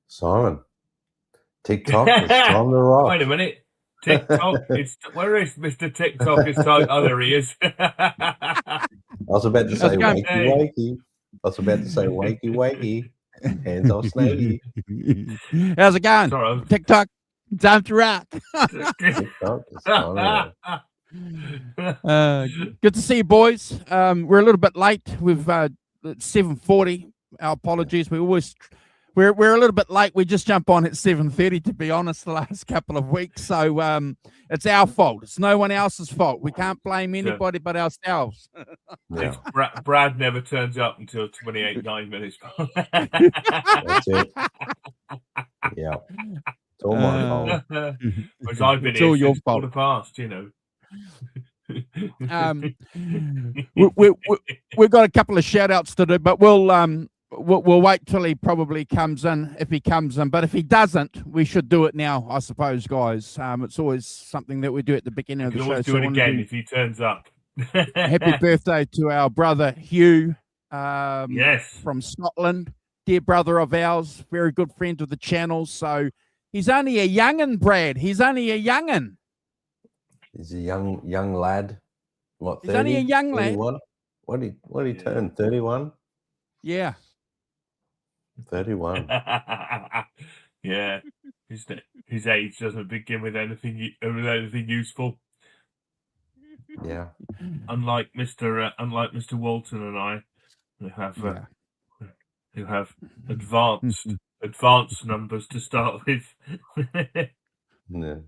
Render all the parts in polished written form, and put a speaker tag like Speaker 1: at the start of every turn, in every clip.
Speaker 1: Simon, TikTok, it's time to rock.
Speaker 2: Wait a minute. TikTok, where is Mr. TikTok? Oh, there he is.
Speaker 1: I was about to say wakey wakey. I was about to say wakey wakey. Hands off Snakey.
Speaker 3: How's it going?
Speaker 2: Sorry.
Speaker 3: TikTok, time to rock.
Speaker 1: TikTok, it's time to rock.
Speaker 3: Good to see you, boys. We're a little bit late. We've 7:40. Our apologies. We're a little bit late. We just jump on at 7:30, to be honest, the last couple of weeks. So it's our fault. It's no one else's fault. We can't blame anybody but ourselves.
Speaker 1: Yeah.
Speaker 2: Brad never turns up until 9 minutes.
Speaker 1: That's it. Yeah. It's all my fault.
Speaker 2: Because I've been
Speaker 3: It's
Speaker 2: here
Speaker 3: all your
Speaker 2: since
Speaker 3: fault.
Speaker 2: the past, you know.
Speaker 3: We've got a couple of shout outs to do, but we'll wait till he probably comes in, if he comes in. But if he doesn't, we should do it now, I suppose, guys. It's always something that we do at the beginning of the show.
Speaker 2: Always do it again if he turns up.
Speaker 3: Happy birthday to our brother Hugh,
Speaker 2: yes,
Speaker 3: from Scotland, dear brother of ours, very good friend of the channel. So he's only a young'un, Brad. He's only a young'un.
Speaker 1: He's a young lad. What? 30,
Speaker 3: he's only a young
Speaker 1: 31?
Speaker 3: lad.
Speaker 1: What did he turn? 31.
Speaker 3: Yeah.
Speaker 1: 31.
Speaker 2: Yeah, his age doesn't begin with anything useful.
Speaker 1: Yeah.
Speaker 2: Unlike Mr. Walton and I, who have advanced numbers to start with.
Speaker 1: Yeah.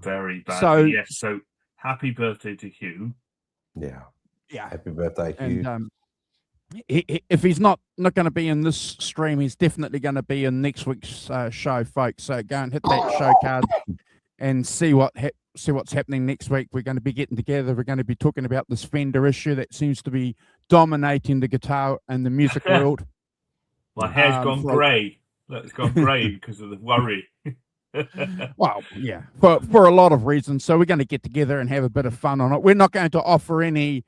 Speaker 2: Very bad.
Speaker 3: So
Speaker 2: yes. So happy birthday to Hugh.
Speaker 1: Yeah.
Speaker 3: Yeah.
Speaker 1: Happy birthday, Hugh.
Speaker 3: And if he's not going to be in this stream, he's definitely going to be in next week's show, folks. So go and hit that show card and see what's happening next week. We're going to be getting together. We're going to be talking about this Fender issue that seems to be dominating the guitar and the music world.
Speaker 2: My hair's gone grey. It's gone grey because of the worry.
Speaker 3: Well, yeah, for a lot of reasons. So we're going to get together and have a bit of fun on it. We're not going to offer any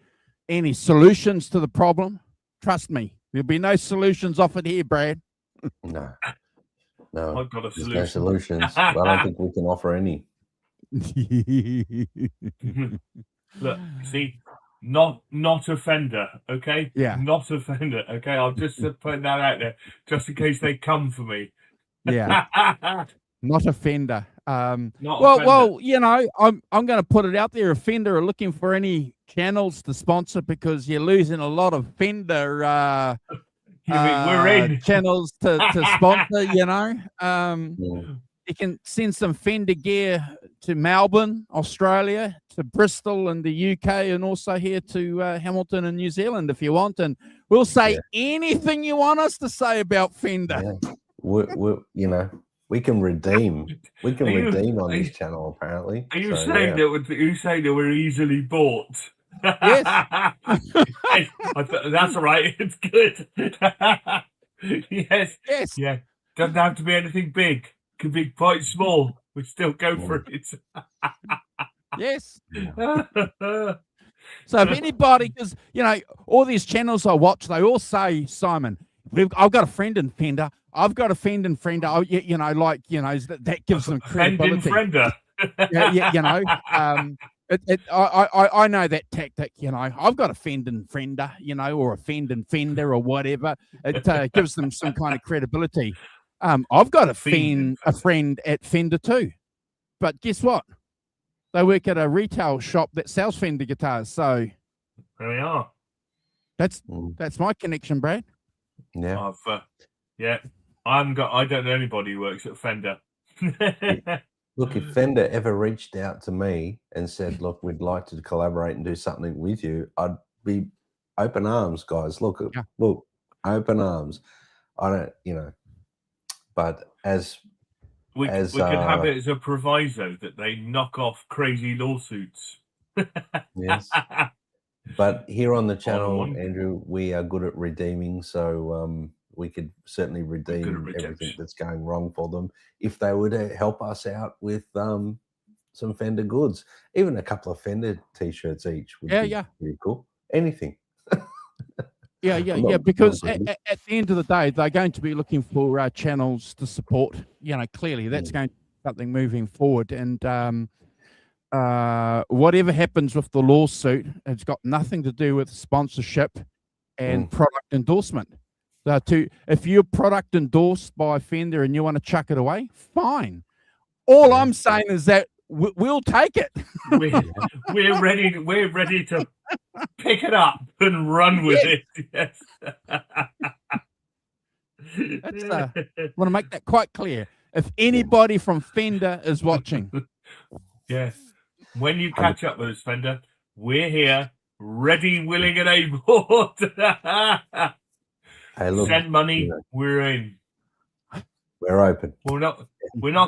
Speaker 3: solutions to the problem. Trust me, there'll be no solutions offered here, Brad.
Speaker 1: No.
Speaker 2: I've got a solution.
Speaker 1: No solutions. I don't think we can offer any.
Speaker 2: Look, see, not a Fender, okay?
Speaker 3: Yeah.
Speaker 2: Not a Fender, okay? I'll just put that out there, just in case they come for me.
Speaker 3: Yeah. Not a Fender.
Speaker 2: Fender.
Speaker 3: Well, you know, I'm going to put it out there. If Fender are looking for any channels to sponsor, because you're losing a lot of Fender
Speaker 2: we're in
Speaker 3: channels to sponsor. You know, you can send some Fender gear to Melbourne, Australia, to Bristol and the UK, and also here to Hamilton and New Zealand if you want. And we'll say anything you want us to say about Fender.
Speaker 1: Yeah. We can redeem. We can redeem on this channel, apparently.
Speaker 2: Are you saying that we're easily bought?
Speaker 3: Yes.
Speaker 2: That's all right. It's good. Yes. Yeah. Doesn't have to be anything big. Could be quite small. We still go for it.
Speaker 3: Yes. So if anybody, because all these channels I watch, they all say, Simon, I've got a friend in Fender. I've got a friend in Fender. Oh, that gives them credibility.
Speaker 2: Friender.
Speaker 3: I know that tactic. I've got a friend in Fender, or a friend in Fender or whatever. It gives them some kind of credibility. I've got a friend at Fender too, but guess what? They work at a retail shop that sells Fender guitars. So
Speaker 2: there we are.
Speaker 3: That's my connection, Brad.
Speaker 1: Yeah.
Speaker 2: I don't know anybody who works at Fender.
Speaker 1: Look, if Fender ever reached out to me and said, "Look, we'd like to collaborate and do something with you," I'd be open arms, guys. Look, open arms. I don't, but as
Speaker 2: We
Speaker 1: as
Speaker 2: could have it as a proviso that they knock off crazy lawsuits.
Speaker 1: yes. But here on the channel,
Speaker 2: one.
Speaker 1: Andrew, we are good at redeeming, so we could certainly
Speaker 2: good at
Speaker 1: redeem everything
Speaker 2: redemption.
Speaker 1: that's going wrong for them if they were to help us out with some Fender goods. Even a couple of Fender t-shirts each would be pretty cool. Anything.
Speaker 3: Because at the end of the day, they're going to be looking for channels to support. Clearly that's going to be something moving forward. And whatever happens with the lawsuit, it's got nothing to do with sponsorship and product endorsement. If you're product endorsed by Fender and you want to chuck it away, fine. All I'm saying is that we'll take it.
Speaker 2: We're ready to pick it up and run with it. Yes.
Speaker 3: I want to make that quite clear. If anybody from Fender is watching,
Speaker 2: yes, when you catch up with us, Fender, we're here, ready, willing, and able. Send money. We're in.
Speaker 1: We're open.
Speaker 2: We're not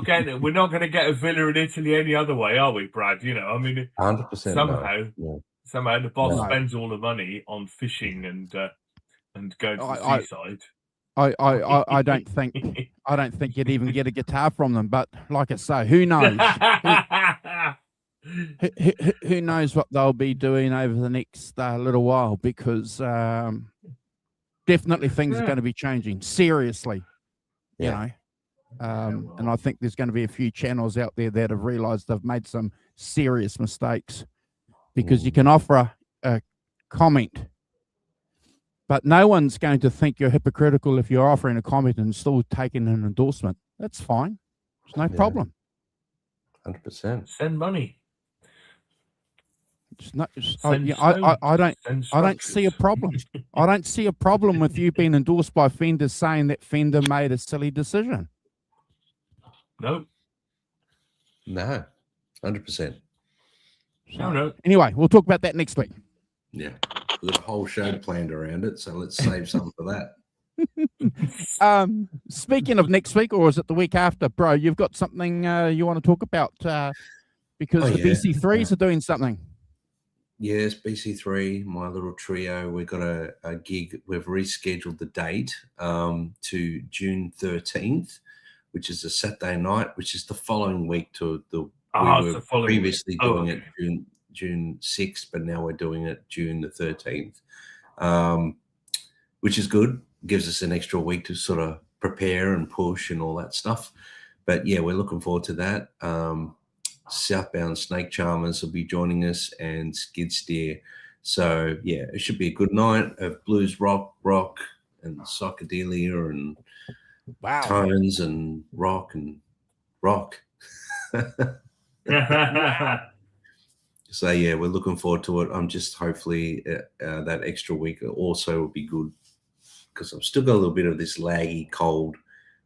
Speaker 2: going to get a villa in Italy any other way, are we, Brad?
Speaker 1: 100%.
Speaker 2: Somehow the boss spends all the money on fishing and going to the seaside.
Speaker 3: I don't think you'd even get a guitar from them. But like I say, who knows? who knows what they'll be doing over the next little while? Because definitely things are going to be changing seriously. And I think there's going to be a few channels out there that have realized they've made some serious mistakes, because you can offer a comment, but no one's going to think you're hypocritical if you're offering a comment and still taking an endorsement. That's fine. There's no problem.
Speaker 1: 100%.
Speaker 2: Send money.
Speaker 3: I don't see a problem. I don't see a problem with you being endorsed by Fender saying that Fender made a silly decision.
Speaker 2: No.
Speaker 1: 100%.
Speaker 2: No.
Speaker 3: Anyway, we'll talk about that next week.
Speaker 1: Yeah. We've got a whole show planned around it, so let's save something for that.
Speaker 3: Speaking of next week, or is it the week after, bro? You've got something you want to talk about because the BC3s are doing something.
Speaker 1: Yes, BC3, my little trio. We've got a gig. We've rescheduled the date to June 13th, which is a Saturday night, which is the following week to we were previously doing it June 6th, but now we're doing it June the 13th, which is good. Gives us an extra week to sort of prepare and push and all that stuff. But yeah, we're looking forward to that. Southbound Snake Charmers will be joining us, and Skid Steer. So yeah, it should be a good night of blues, rock, and psychedelia, and tones, and rock. So yeah, we're looking forward to it. I'm just hopefully that extra week also will be good, because I've still got a little bit of this laggy cold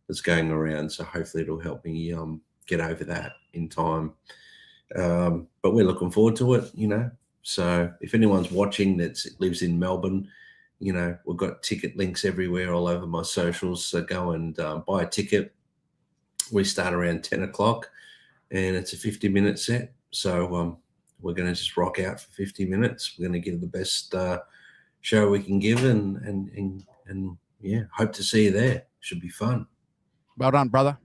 Speaker 1: that's going around. So hopefully it'll help me get over that in time. But we're looking forward to it, So if anyone's watching that lives in Melbourne, we've got ticket links everywhere, all over my socials. So go and buy a ticket. We start around 10 o'clock, and it's a 50-minute set. So we're going to just rock out for 50 minutes. We're going to give the best show we can give, and yeah, hope to see you there. Should be fun.
Speaker 3: Well done, brother.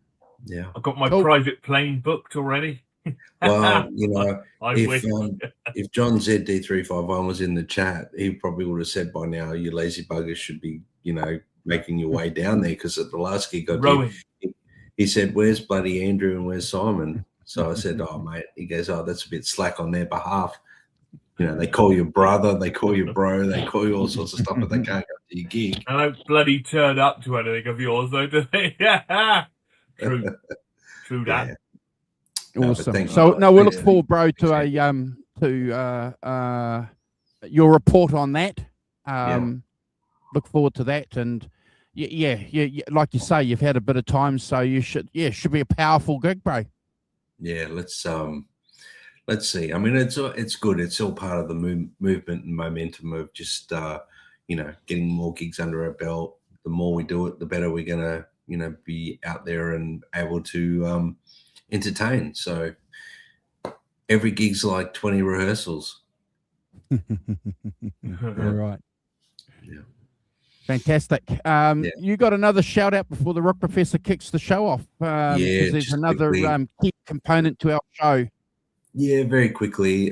Speaker 1: Yeah,
Speaker 2: I've got my private plane booked already.
Speaker 1: Well, if John ZD351 was in the chat, he probably would have said by now, you lazy buggers should be, making your way down there, because at the last gig I did, he said, where's bloody Andrew and where's Simon? So I said, oh, mate. He goes, oh, that's a bit slack on their behalf. They call you brother, they call you bro, they call you all sorts of stuff, but they can't go to your gig.
Speaker 2: I don't bloody turn up to anything of yours, though, do they? True that.
Speaker 1: Yeah.
Speaker 3: Awesome. So no, we'll look forward, bro, to your report on that. Look forward to that, and yeah, like you say, you've had a bit of time, so you should be a powerful gig, bro.
Speaker 1: Yeah, let's see. I mean, it's good. It's all part of the movement and momentum of just getting more gigs under our belt. The more we do it, the better we're gonna be out there and able to entertain. So every gig's like 20 rehearsals.
Speaker 3: All right.
Speaker 1: Yeah.
Speaker 3: Fantastic. You got another shout out before the Rock Professor kicks the show off.
Speaker 1: Yeah,
Speaker 3: There's
Speaker 1: just
Speaker 3: another
Speaker 1: quickly.
Speaker 3: key component to our show.
Speaker 1: Yeah, very quickly.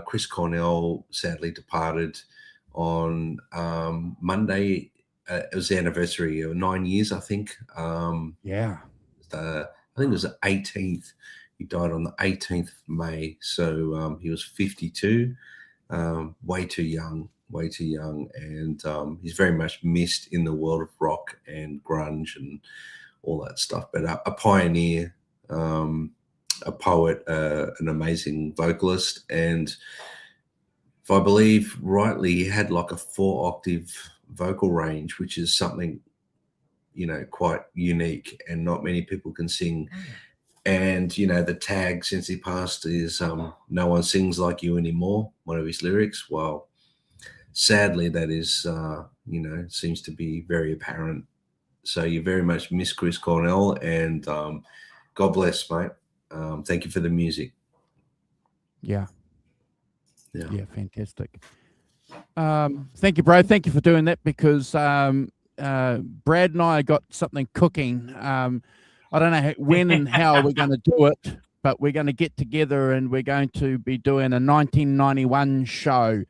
Speaker 1: Chris Cornell sadly departed on Monday. It was the anniversary of 9 years, I think.
Speaker 3: Yeah.
Speaker 1: I think it was the 18th. He died on the 18th of May. So he was 52, way too young. And he's very much missed in the world of rock and grunge and all that stuff. But a pioneer, a poet, an amazing vocalist. And if I believe rightly, he had like a 4-octave vocal range, which is something, quite unique and not many people can sing. And, the tag since he passed is no one sings like you anymore, one of his lyrics. Well, sadly, that is, seems to be very apparent. So you very much miss Chris Cornell, and God bless, mate. Thank you for the music.
Speaker 3: Yeah, fantastic. Thank you, bro. Thank you for doing that, because Brad and I got something cooking. I don't know when and how we're going to do it, but we're going to get together and we're going to be doing a 1991 show.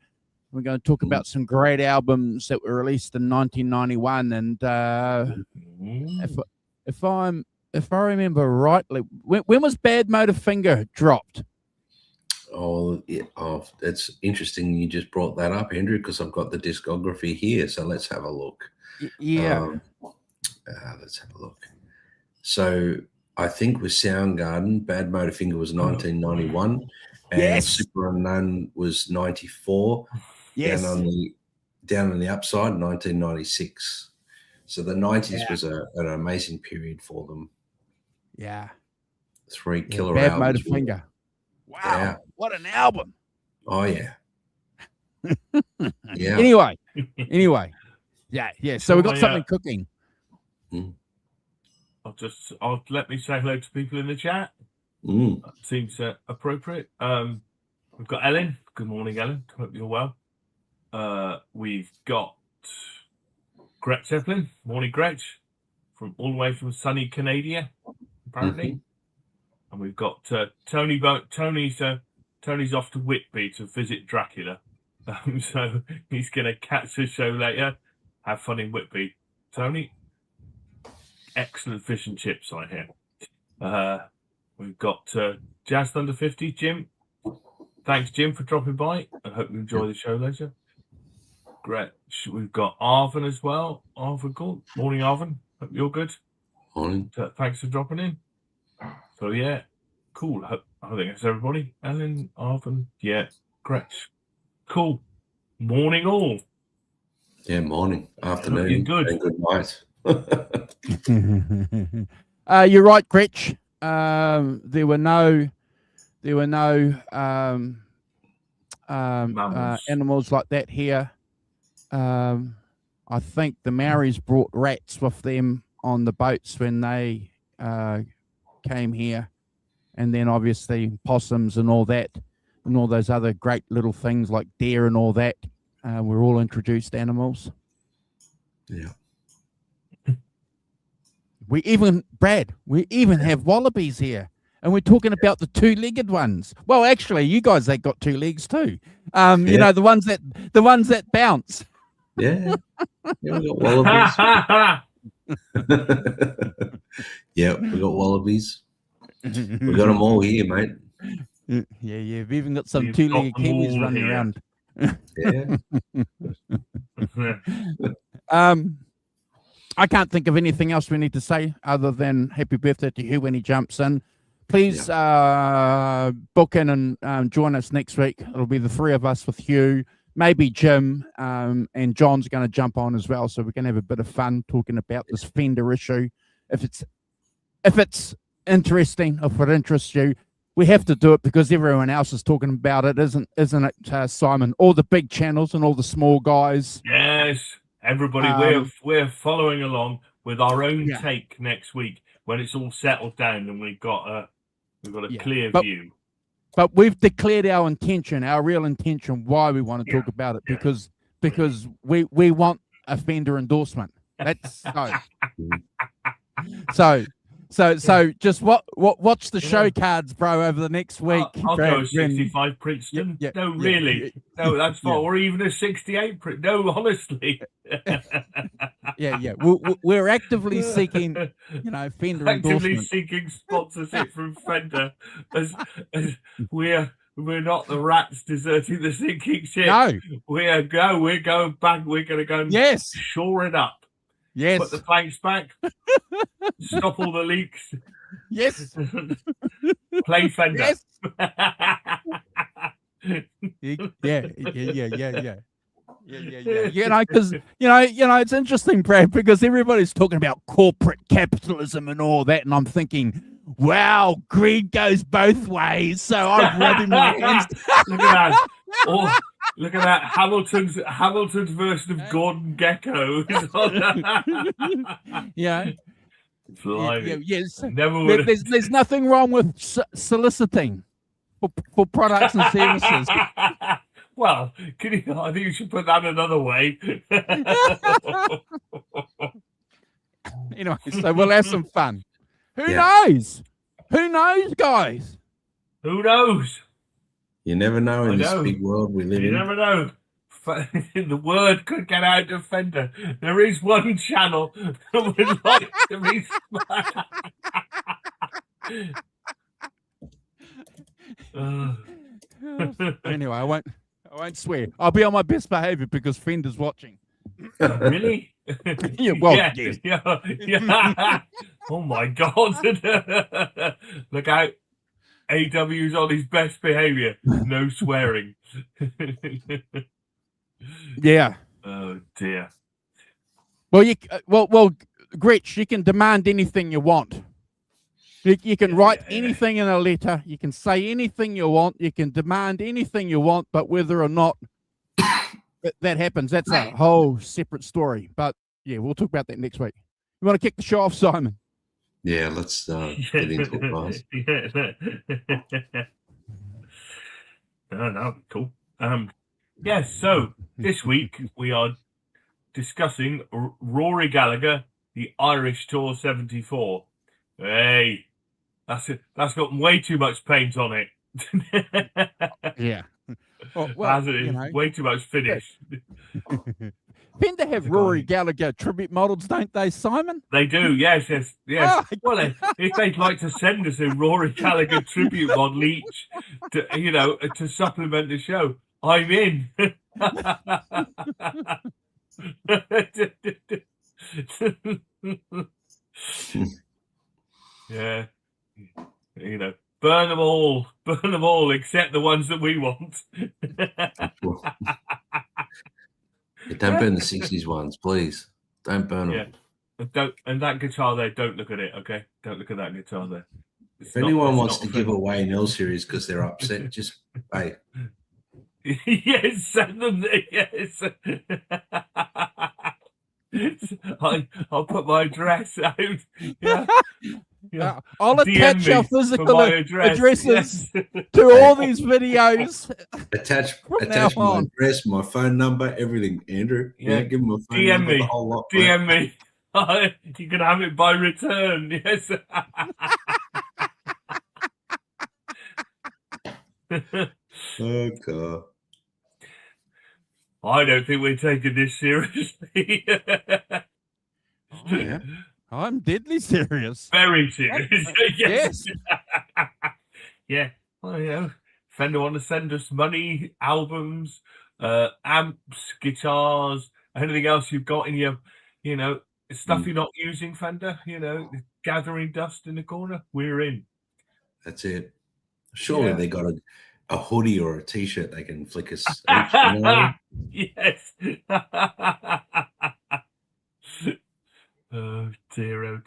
Speaker 3: We're going to talk about some great albums that were released in 1991, and if I remember rightly, when was Bad Motorfinger dropped?
Speaker 1: Oh, it's interesting you just brought that up, Andrew, because I've got the discography here. So let's have a look.
Speaker 3: Yeah.
Speaker 1: Let's have a look. So I think with Soundgarden, Bad Motorfinger was 1991, and Super Unknown was 94.
Speaker 3: Yes.
Speaker 1: Down on the upside, 1996. So the 90s was an amazing period for them.
Speaker 3: Yeah.
Speaker 1: 3 killer
Speaker 3: Bad
Speaker 1: albums.
Speaker 3: Motorfinger. Wow.
Speaker 1: Yeah.
Speaker 3: What an album.
Speaker 1: Oh, yeah. Yeah.
Speaker 3: Anyway. Yeah. So we've got something cooking.
Speaker 2: I'll let me say hello to people in the chat. That seems appropriate. We've got Ellen. Good morning, Ellen. Hope you're well. We've got Gretch Zeppelin. Morning, Gretch. From all the way from sunny Canada, apparently. And we've got Tony. Tony's off to Whitby to visit Dracula. So he's going to catch the show later. Have fun in Whitby. Tony, excellent fish and chips, I hear. We've got Jazz Thunder 50, Jim. Thanks, Jim, for dropping by. I hope you enjoy the show later. Great. We've got Arvin as well. Arvin, cool. Morning, Arvin. Hope you're good.
Speaker 1: Morning.
Speaker 2: Thanks for dropping in. So, yeah, cool. I think that's everybody. Ellen, Arvin, Gretch. Cool. Morning, all.
Speaker 1: Yeah, morning, afternoon,
Speaker 2: good.
Speaker 1: And good night.
Speaker 3: You're right, Gretch. There were no animals like that here. I think the Maoris brought rats with them on the boats when they came here, and then obviously possums and all that, and all those other great little things like deer and all that. Were all introduced animals.
Speaker 1: Yeah.
Speaker 3: We even have wallabies here, and we're talking about the 2-legged ones. Well, actually, you guys, they got 2 legs too. You know, the ones that bounce.
Speaker 1: Yeah, we got wallabies. Yeah, we got wallabies. We got them all here, mate.
Speaker 3: Yeah. We've even got some 2-legged kiwis running around.
Speaker 1: Yeah.
Speaker 3: I can't think of anything else we need to say other than happy birthday to Hugh when he jumps in. Please book in and join us next week. It'll be the 3 of us with Hugh, maybe Jim, and John's going to jump on as well. So we're going to have a bit of fun talking about this Fender issue. If it's interesting, if it interests you, we have to do it because everyone else is talking about it, isn't it, Simon? All the big channels and all the small guys.
Speaker 2: Yes, everybody, we're following along. with our own
Speaker 3: Yeah.
Speaker 2: take next week when it's all settled down and we've got a
Speaker 3: Yeah.
Speaker 2: clear
Speaker 3: But-
Speaker 2: view.
Speaker 3: But we've declared our intention, our real intention, why we want to talk about it,
Speaker 2: Yeah.
Speaker 3: because we want a Fender endorsement. That's so just watch the show cards, bro, over the next week.
Speaker 2: I'll
Speaker 3: Brad,
Speaker 2: go a 65 Princeton.
Speaker 3: Yeah,
Speaker 2: No,
Speaker 3: yeah,
Speaker 2: really. No, that's fine.
Speaker 3: Yeah.
Speaker 2: Or even a 68 No, honestly.
Speaker 3: yeah. We're actively seeking, Fender
Speaker 2: Actively
Speaker 3: endorsement.
Speaker 2: seeking sponsorship from Fender as we're not the rats deserting the sinking ship.
Speaker 3: No.
Speaker 2: We're going back. We're going to go and
Speaker 3: Yes.
Speaker 2: shore it up.
Speaker 3: Yes.
Speaker 2: Put the planks back. Stop all the leaks.
Speaker 3: Yes.
Speaker 2: Play Fender.
Speaker 3: Yes. Yeah. Because it's interesting, Brad, because everybody's talking about corporate capitalism and all that, and I'm thinking, wow, greed goes both ways. So I'm rubbing my hands.
Speaker 2: Look at that! Oh, look at that! Hamilton's version of Gordon Gecko.
Speaker 3: Yeah. Yes. There's nothing wrong with soliciting for products and services.
Speaker 2: Well, I think you should put that another way.
Speaker 3: Anyway, so we'll have some fun. Who knows? Who knows, guys?
Speaker 2: Who knows?
Speaker 1: You never know in this big world we live in.
Speaker 2: You never know. The word could get out of Fender. There is one channel that would like to be
Speaker 3: Anyway, I won't swear. I'll be on my best behavior because Fender's watching.
Speaker 2: Really?
Speaker 3: Yes.
Speaker 2: Yeah. Oh my God. Look out. AW's on his best behavior. No swearing.
Speaker 3: Yeah.
Speaker 2: Oh dear.
Speaker 3: Well, Gretch, you can demand anything you want. You can write anything in a letter. You can say anything you want. You can demand anything you want, but whether or not that happens, that's a whole separate story. But yeah, we'll talk about that next week. You want to kick the show off, Simon?
Speaker 1: Yeah, let's get into it, guys.
Speaker 2: No, cool. Yes, so this week we are discussing Rory Gallagher, the Irish Tour 74. Hey, that's got way too much paint on it.
Speaker 3: Yeah.
Speaker 2: As it is, way too much finish.
Speaker 3: Fender have Rory Gallagher tribute models, don't they, Simon?
Speaker 2: They do, yes.
Speaker 3: Oh,
Speaker 2: well, if they'd like to send us a Rory Gallagher tribute model each, to supplement the show, I'm in. Yeah, burn them all, except the ones that we want.
Speaker 1: Don't burn the 60s ones, please. Don't burn them.
Speaker 2: Yeah. And that guitar there, don't look at it, okay? Don't look at that guitar there.
Speaker 1: If anyone wants to give away an L series because they're upset, just hey.
Speaker 2: Yes, send them there, yes. I'll put my address out. Yeah.
Speaker 3: I'll attach our physical addresses
Speaker 2: yes.
Speaker 3: to all these videos.
Speaker 1: Attach my address, my phone number, everything. Andrew, give me my phone
Speaker 2: DM
Speaker 1: number,
Speaker 2: me.
Speaker 1: the whole lot.
Speaker 2: DM me. You can have it by return. Yes.
Speaker 1: Oh God.
Speaker 2: I don't think we're taking this seriously.
Speaker 3: Oh, yeah. I'm deadly serious.
Speaker 2: Very serious.
Speaker 3: Yes.
Speaker 2: Yeah. Well, Fender want to send us money, albums, amps, guitars, anything else you've got in your, stuff you're not using, Fender, gathering dust in the corner, we're in.
Speaker 1: That's it. Surely they got a hoodie or a t-shirt they can flick us each,
Speaker 2: Yes. Oh dear.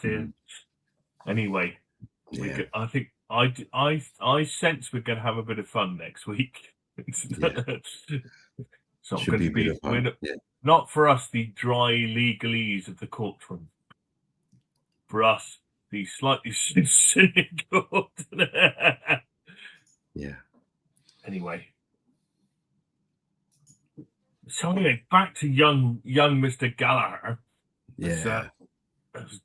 Speaker 2: Anyway, I think I sense we're going to have a bit of fun next week.
Speaker 1: Should be a bit of fun.
Speaker 2: Not for us, the dry legalese of the courtroom. for us, the slightly cynical.
Speaker 1: Yeah.
Speaker 2: Anyway. So anyway, back to young Mr. Gallagher.
Speaker 1: Yeah.
Speaker 2: As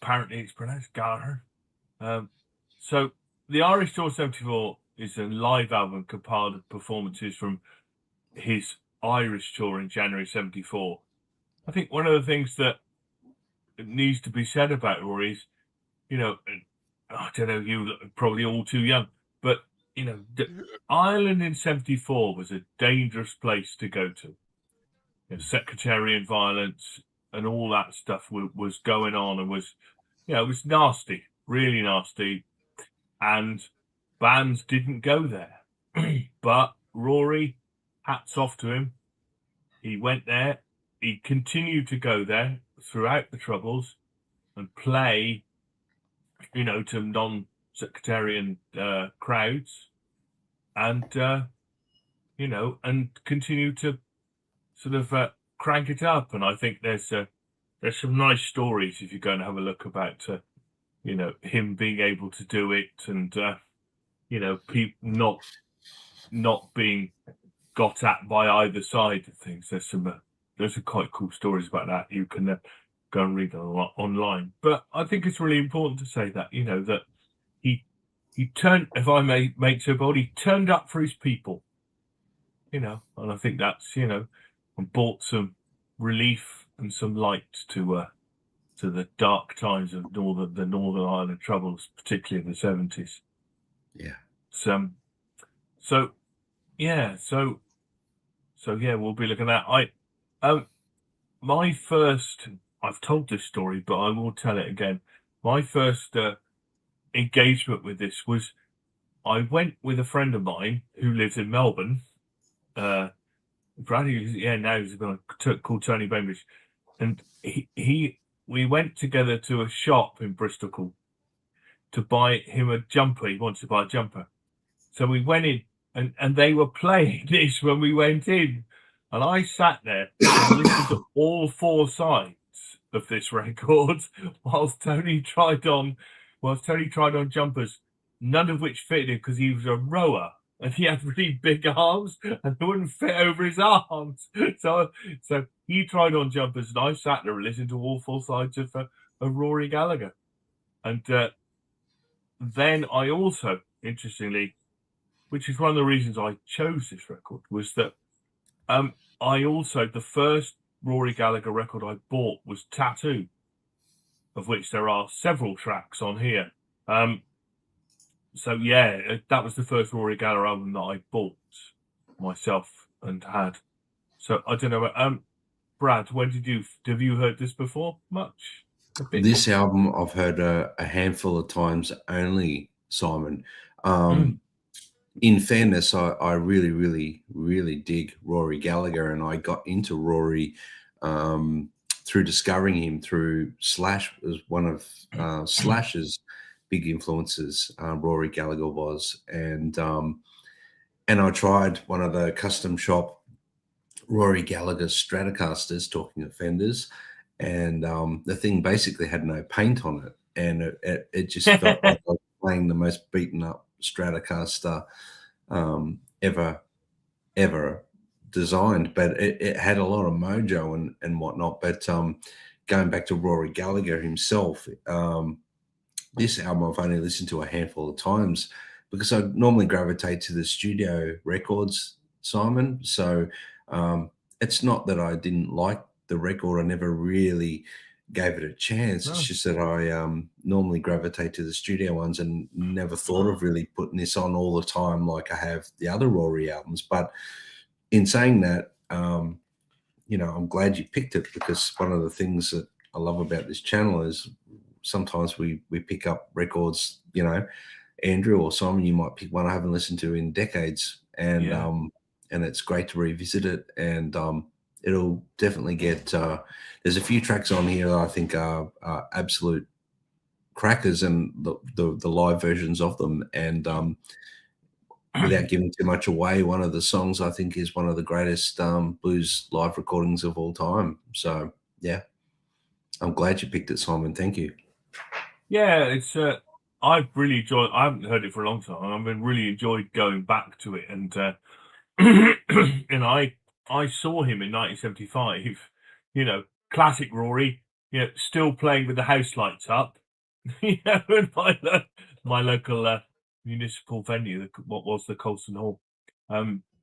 Speaker 2: apparently it's pronounced Gallagher. So the Irish Tour 74 is a live album compiled of performances from his Irish tour in January 74. I think one of the things that needs to be said about Rory is, you know, I don't know, you probably all too young, but, you know, Ireland in 74 was a dangerous place to go to. You know, sectarian violence and all that stuff was going on, and was, you know, it was nasty, really nasty. And bands didn't go there. But Rory, hats off to him. He went there. He continued to go there throughout the Troubles and play, you know, to non-sectarian crowds, and, you know, and continue to sort of crank it up. And I think there's some nice stories if you're going to have a look about, you know, him being able to do it, and, you know, people not being got at by either side of things. There's some quite cool stories about that. You can go and read them online. But I think it's really important to say that, you know, that he turned, if I may make so bold, he turned up for his people, you know, and I think that's, you know, and brought some relief and some light to the dark times of the Northern Ireland Troubles, particularly in the 70s.
Speaker 1: Yeah.
Speaker 2: So yeah, we'll be looking at my first. I've told this story, but I will tell it again. My first engagement with this was, I went with a friend of mine who lives in Melbourne. Now he's called Tony Bainbridge, and we went together to a shop in Bristol to buy him a jumper. He wanted to buy a jumper, so we went in, and they were playing this when we went in, and I sat there and listened to all four sides of this record whilst Tony tried on jumpers, none of which fitted him because he was a rower and he had really big arms and they wouldn't fit over his arms. So he tried on jumpers and I sat there and listened to all four sides of Rory Gallagher. And then I also, interestingly, which is one of the reasons I chose this record, was that the first Rory Gallagher record I bought was Tattoo, of which there are several tracks on here. So yeah, that was the first Rory Gallagher album that I bought myself and had. So I don't know, Brad, have you heard this before much?
Speaker 1: This album I've heard a handful of times only, Simon. In fairness, I really, really, really dig Rory Gallagher, and I got into Rory through discovering him through Slash. Was one of Slash's big influences. Rory Gallagher was, and I tried one of the custom shop Rory Gallagher Stratocasters, talking of Fenders, and the thing basically had no paint on it, and it just felt like I was playing the most beaten up Stratocaster ever designed, but it had a lot of mojo and whatnot. But going back to Rory Gallagher himself, this album I've only listened to a handful of times because I normally gravitate to the studio records, Simon. So it's not that I didn't like the record. I never really gave it a chance. No. It's just that I normally gravitate to the studio ones and never thought of really putting this on all the time like I have the other Rory albums. But in saying that, you know, I'm glad you picked it, because one of the things that I love about this channel is sometimes we pick up records, you know, Andrew or Simon, you might pick one I haven't listened to in decades, and it's great to revisit it, and it'll definitely get there's a few tracks on here that I think are absolute crackers, and the live versions of them, and without giving too much away, one of the songs I think is one of the greatest blues live recordings of all time. So yeah. I'm glad you picked it, Simon. Thank you.
Speaker 2: Yeah, it's I've really enjoyed. I haven't heard it for a long time. I've been really enjoyed going back to it, and and I saw him in 1975. You know, classic Rory. You know, still playing with the house lights up. You know, in my local municipal venue, what was the Colston Hall.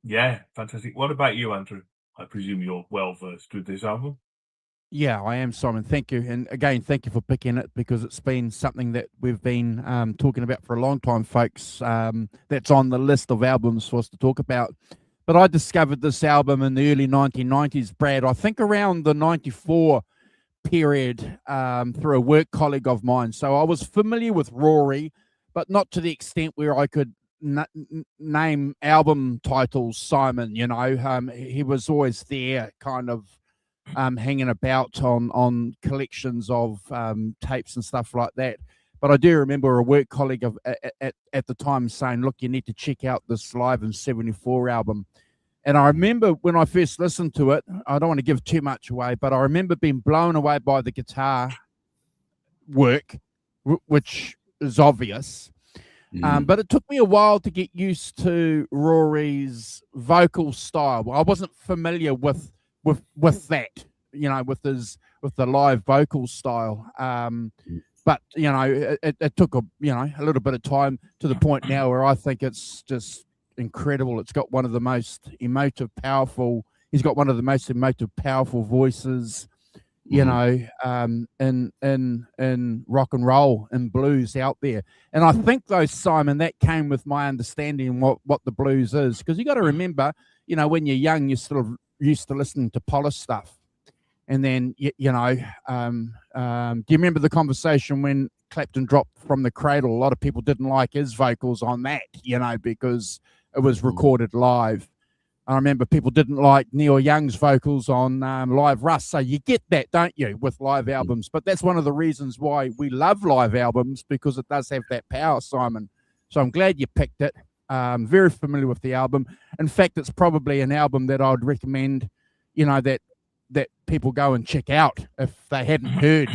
Speaker 2: Yeah, fantastic. What about you, Andrew? I presume you're well versed with this album.
Speaker 3: Yeah, I am, Simon. Thank you. And again, thank you for picking it, because it's been something that we've been talking about for a long time, folks. That's on the list of albums for us to talk about. But I discovered this album in the early 1990s, Brad, I think around the 94 period, through a work colleague of mine. So I was familiar with Rory, but not to the extent where I could name album titles, Simon. You know, he was always there, kind of hanging about on collections of tapes and stuff like that. But I do remember a work colleague at the time saying, "Look, you need to check out this Live in '74 album." And I remember when I first listened to it, I don't want to give too much away, but I remember being blown away by the guitar work, which is obvious. But it took me a while to get used to Rory's vocal style. I wasn't familiar with that, you know, with the live vocal style. But you know, it took a little bit of time, to the point now where I think it's just incredible. It's got one of the most emotive, powerful. He's got one of the most emotive, powerful voices, you know, in rock and roll and blues out there. And I think, though, Simon, that came with my understanding what the blues is, because you got to remember, you know, when you're young, you're sort of used to listening to polished stuff, and then do you remember the conversation when Clapton dropped From the Cradle? A lot of people didn't like his vocals on that, you know, because it was recorded live. I remember people didn't like Neil Young's vocals on Live Rust. So you get that, don't you, with live albums? But that's one of the reasons why we love live albums, because it does have that power, Simon. So I'm glad you picked it. Very familiar with the album. In fact, it's probably an album that I would recommend, you know, that people go and check out if they hadn't heard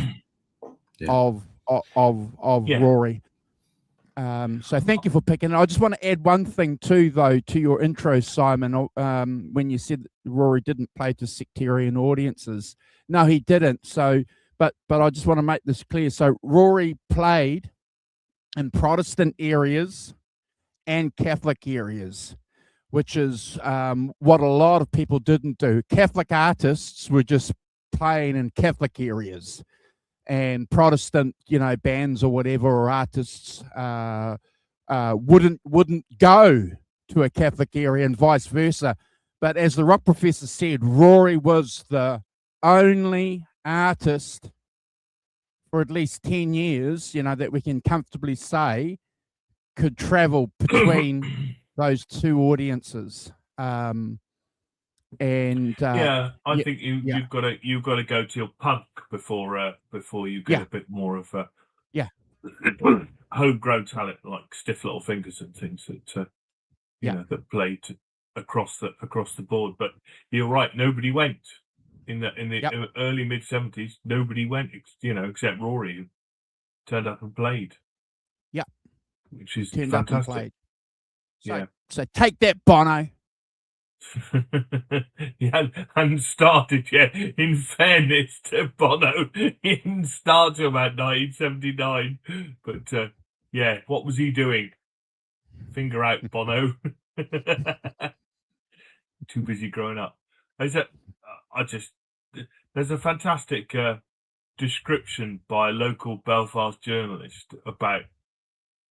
Speaker 3: of Rory. So thank you for picking it. I just want to add one thing too, though, to your intro, Simon. When you said Rory didn't play to sectarian audiences, no, he didn't. So, but I just want to make this clear. So Rory played in Protestant areas and Catholic areas, which is what a lot of people didn't do. Catholic artists were just playing in Catholic areas, and Protestant, you know, bands or whatever, or artists wouldn't go to a Catholic area, and vice versa. But as the rock professor said, Rory was the only artist for at least 10 years, you know, that we can comfortably say could travel between those two audiences. I think
Speaker 2: you've got to go to your punk before you get a bit more of homegrown talent, like Stiff Little Fingers and things that that played across the board. But you're right, nobody went in the early mid 70s. Nobody went, you know, except Rory, who turned up and played. Yeah, which is fantastic.
Speaker 3: So take that, Bono.
Speaker 2: and started, in fairness to Bono, he didn't start till about 1979. But what was he doing? Finger out, Bono. Too busy growing up. There's a fantastic description by a local Belfast journalist about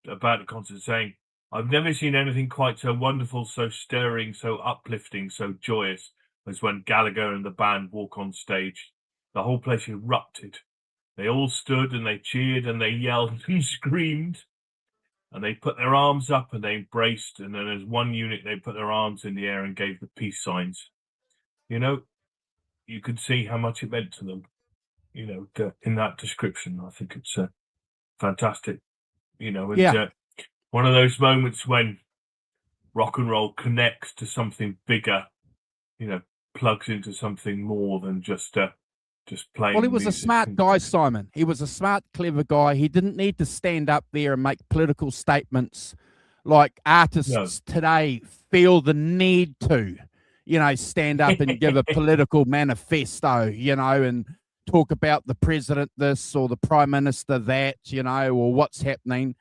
Speaker 2: the concert, saying, "I've never seen anything quite so wonderful, so stirring, so uplifting, so joyous as when Gallagher and the band walk on stage. The whole place erupted. They all stood and they cheered and they yelled and screamed. And they put their arms up and they embraced. And then as one unit, they put their arms in the air and gave the peace signs. You know, you could see how much it meant to them, you know, in that description. I think it's fantastic, you know, and one of those moments when rock and roll connects to something bigger, you know, plugs into something more than just just playing.
Speaker 3: Well, he was a smart guy, Simon. He was a smart, clever guy. He didn't need to stand up there and make political statements like artists today feel the need to, stand up and give a political manifesto, and talk about the president this or the prime minister that, or what's happening.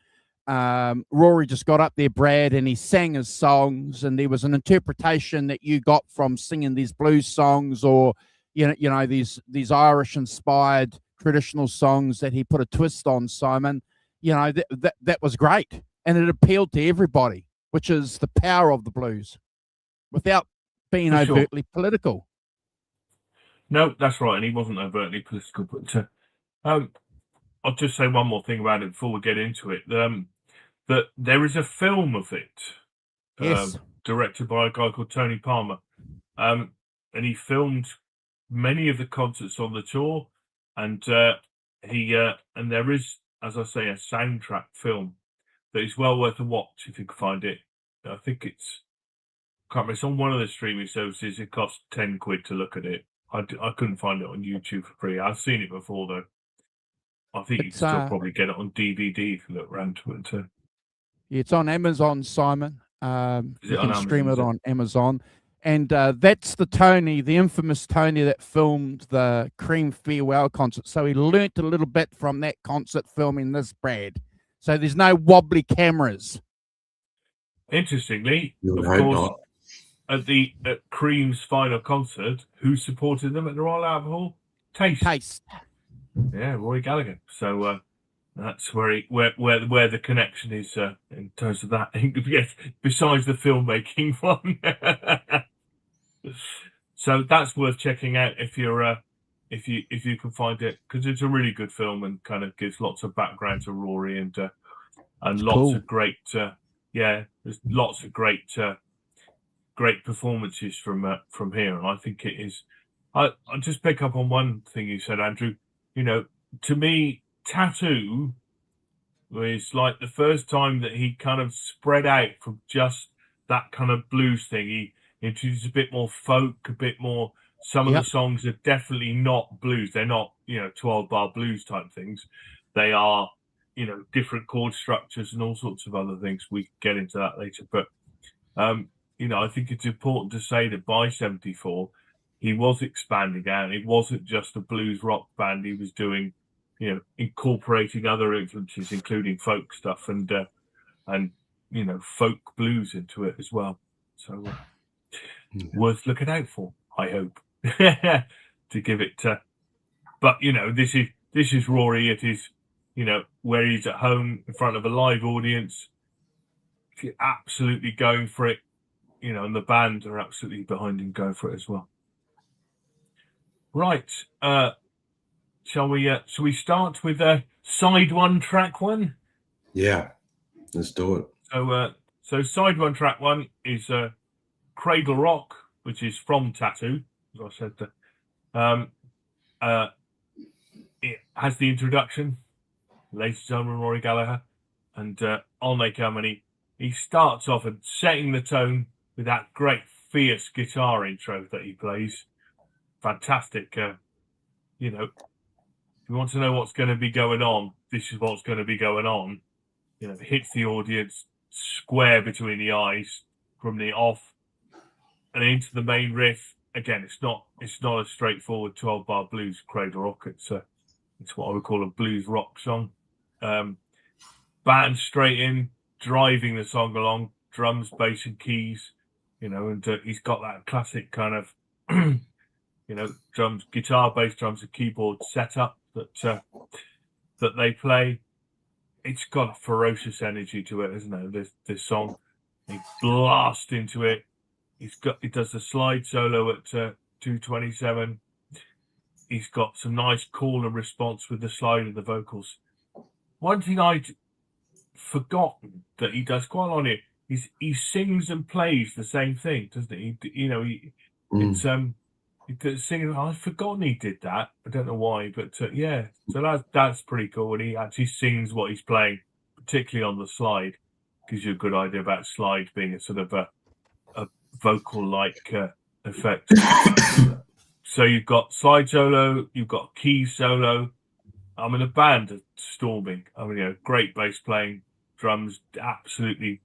Speaker 3: Rory just got up there, Brad, and he sang his songs, and there was an interpretation that you got from singing these blues songs or these Irish-inspired traditional songs that he put a twist on, Simon. That was great, and it appealed to everybody, which is the power of the blues, without being overtly political.
Speaker 2: No, that's right, and he wasn't overtly political. But I'll just say one more thing about it before we get into it. That there is a film of it,
Speaker 3: yes,
Speaker 2: directed by a guy called Tony Palmer, and he filmed many of the concerts on the tour, and and there is, as I say, a soundtrack film that is well worth a watch if you can find it. I think it's on one of the streaming services. It costs £10 to look at it. I couldn't find it on YouTube for free. I've seen it before though. I think you can still probably get it on DVD if you look around to it.
Speaker 3: Yeah, it's on Amazon, Simon. You can stream it on Amazon. And that's the infamous Tony that filmed the Cream farewell concert. So he learnt a little bit from that concert filming this, Brad. So there's no wobbly cameras.
Speaker 2: Interestingly, of course, at Cream's final concert, who supported them at the Royal Albert Hall? Taste. Yeah, Rory Gallagher. So that's where the connection is in terms of that. Yes, besides the filmmaking one. So that's worth checking out if you can find it, because it's a really good film and kind of gives lots of background to Rory and lots of great there's lots of great performances from here, and I think it is. I'll just pick up on one thing you said, Andrew. To me, Tattoo was like the first time that he kind of spread out from just that kind of blues thing. He introduced a bit more folk, a bit more. Some of the songs are definitely not blues. They're not 12-bar blues type things. They are different chord structures and all sorts of other things. We can get into that later, but I think it's important to say that by 74 he was expanding out. It wasn't just a blues rock band. He was doing incorporating other influences, including folk stuff and folk blues into it as well. So worth looking out for, I hope, to give it. But this is Rory. It is where he's at home in front of a live audience. He's absolutely going for it, and the band are absolutely behind him going for it as well. Right. Shall we start with side one, track one?
Speaker 1: Yeah, let's do it.
Speaker 2: So side one, track one is Cradle Rock, which is from Tattoo, as I said. It has the introduction, ladies and gentlemen, Rory Gallagher, and on they come, and he starts off and setting the tone with that great fierce guitar intro that he plays. Fantastic. If you want to know what's going to be going on, this is what's going to be going on. It hits the audience square between the eyes from the off and into the main riff. Again, it's not a straightforward 12-bar blues Cradle Rock. It's what I would call a blues rock song. Band straight in, driving the song along, drums, bass, and keys. And he's got that classic kind of drums, guitar, bass, drums, and keyboard setup that they play. It's got a ferocious energy to it, isn't it? This song, he blasts into it. He does the slide solo at 2:27. He's got some nice call and response with the slide and the vocals. One thing I'd forgotten that he does quite a lot here is he sings and plays the same thing, doesn't he? It's He's singing. I've forgotten he did that. I don't know why, but so that's pretty cool. And he actually sings what he's playing, particularly on the slide. Gives you a good idea about slide being a sort of a vocal-like effect. So you've got slide solo, you've got key solo. I mean, a band are storming. I mean, great bass playing, drums absolutely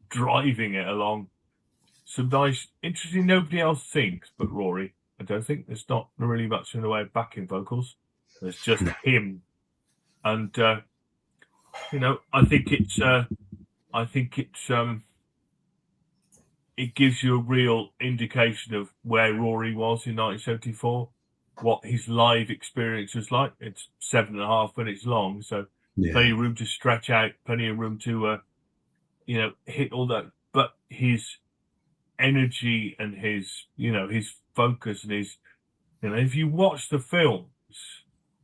Speaker 2: driving it along. Some nice, interesting, nobody else sings but Rory. I don't think there's not really much in the way of backing vocals. There's just him. And, I think it gives you a real indication of where Rory was in 1974, what his live experience was like. It's 7.5 minutes long, so plenty of room to stretch out, plenty of room to, hit all that. But his energy and his focus and his, if you watch the films,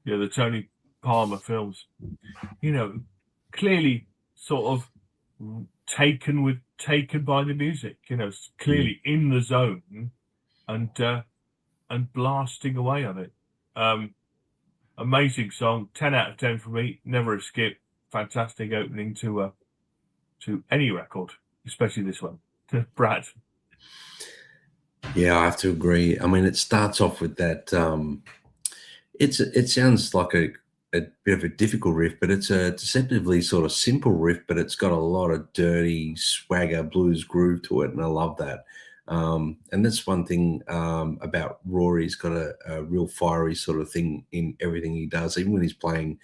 Speaker 2: the Tony Palmer films, clearly sort of taken by the music, clearly in the zone and blasting away on it. Amazing song, 10 out of 10 for me, never a skip, fantastic opening to any record, especially this one. Brad.
Speaker 1: Yeah, I have to agree. I mean, it starts off with that. It sounds like a bit of a difficult riff, but it's a deceptively sort of simple riff, but it's got a lot of dirty swagger blues groove to it, and I love that. And that's one thing about Rory. He's got a real fiery sort of thing in everything he does. Even when he's playing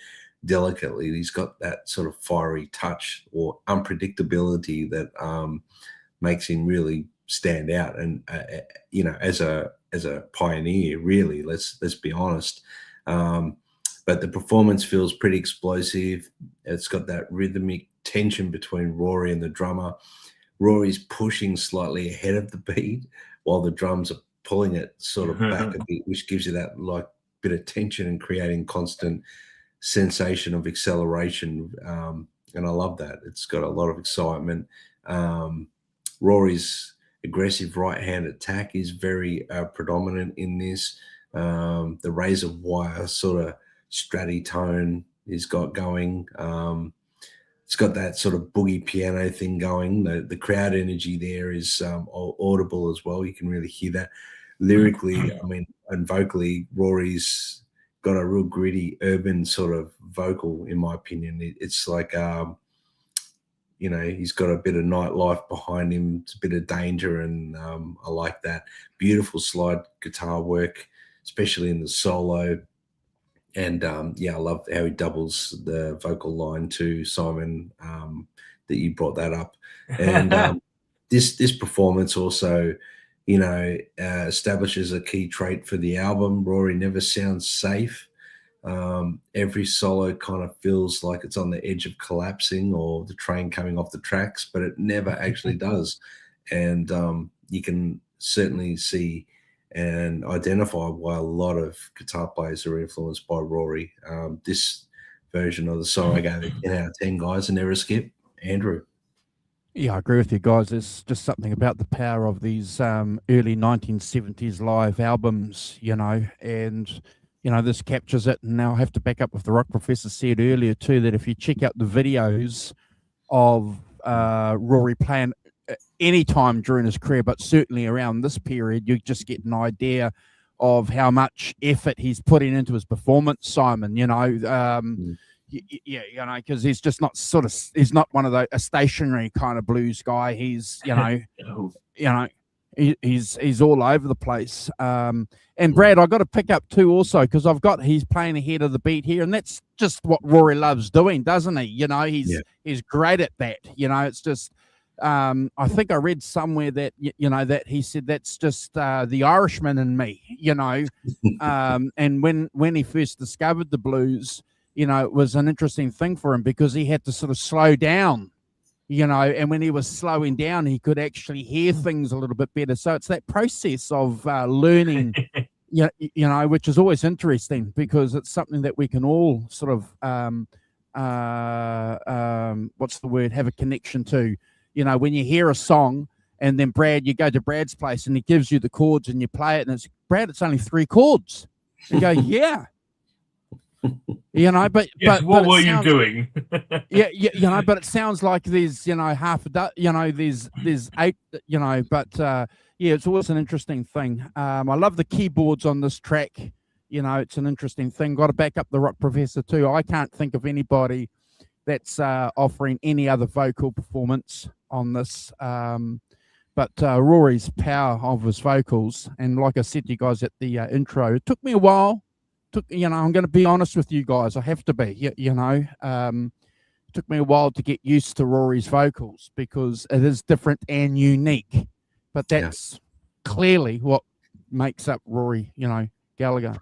Speaker 1: delicately, he's got that sort of fiery touch or unpredictability that makes him really stand out. And as a pioneer, really, let's be honest. But the performance feels pretty explosive. It's got that rhythmic tension between Rory and the drummer. Rory's pushing slightly ahead of the beat while the drums are pulling it sort of back a bit, which gives you that like bit of tension and creating constant sensation of acceleration. And I love that. It's got a lot of excitement. Rory's aggressive right-hand attack is very predominant in this. The razor wire sort of stratty tone he's got going. It's got that sort of boogie piano thing going. The crowd energy there is audible as well. You can really hear that. Lyrically, I mean, and vocally, Rory's got a real gritty urban sort of vocal, in my opinion. It's like, he's got a bit of nightlife behind him. It's a bit of danger, and I like that. Beautiful slide guitar work, especially in the solo. And I love how he doubles the vocal line too, Simon, that you brought that up. And this performance also, establishes a key trait for the album. Rory never sounds safe. Every solo kind of feels like it's on the edge of collapsing or the train coming off the tracks, but it never actually does. And you can certainly see and identify why a lot of guitar players are influenced by Rory. This version of the song I gave it 10 out of 10, guys, and never a skip. Andrew.
Speaker 3: Yeah, I agree with you guys. There's just something about the power of these early 1970s live albums, and this captures it. And now I have to back up with the Rock Professor said earlier too, that if you check out the videos of Rory playing any time during his career, but certainly around this period, you just get an idea of how much effort he's putting into his performance, Simon, because he's just not he's not one of a stationary kind of blues guy. He's, he's all over the place. And Brad, I've got to pick up too also, because he's playing ahead of the beat here, and that's just what Rory loves doing, doesn't he? He's great at that. It's just, I think I read somewhere that that he said that's just the Irishman in me, and when he first discovered the blues, it was an interesting thing for him because he had to sort of slow down, and when he was slowing down, he could actually hear things a little bit better. So it's that process of learning, which is always interesting because it's something that we can all sort of what's the word, have a connection to. When you hear a song and then you go to Brad's place and he gives you the chords and you play it and it's, Brad, it's only 3 chords. You go, yeah. You know, but
Speaker 2: yes,
Speaker 3: but
Speaker 2: what
Speaker 3: it
Speaker 2: were you
Speaker 3: sounds-
Speaker 2: doing?
Speaker 3: Yeah, you know, but it sounds like there's, you know, half a dozen, you know, there's 8, you know, but yeah, it's always an interesting thing. I love the keyboards on this track. You know, it's an interesting thing. Got to back up the Rock Professor too. I can't think of anybody that's offering any other vocal performance on this. But Rory's power of his vocals, and like I said to you guys at the intro, it took me a while. You know, I'm going to be honest with you guys. I have to be. You know, it took me a while to get used to Rory's vocals because it is different and unique. But that's clearly what makes up Rory, you know, Gallagher.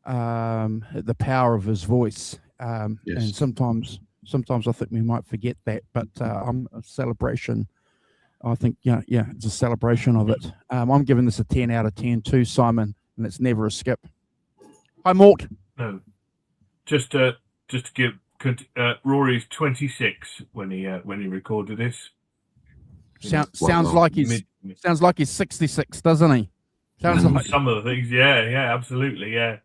Speaker 3: The power of his voice. And sometimes I think we might forget that. But I'm a celebration. I think, yeah, it's a celebration of it. I'm giving this a 10 out of 10 too, Simon, and it's never a skip. Hi, Mort.
Speaker 2: No, just to give. Rory's 26 when he recorded this.
Speaker 3: Sounds like he's 66, doesn't he? Sounds like
Speaker 2: some of the things. Yeah, absolutely. Yeah,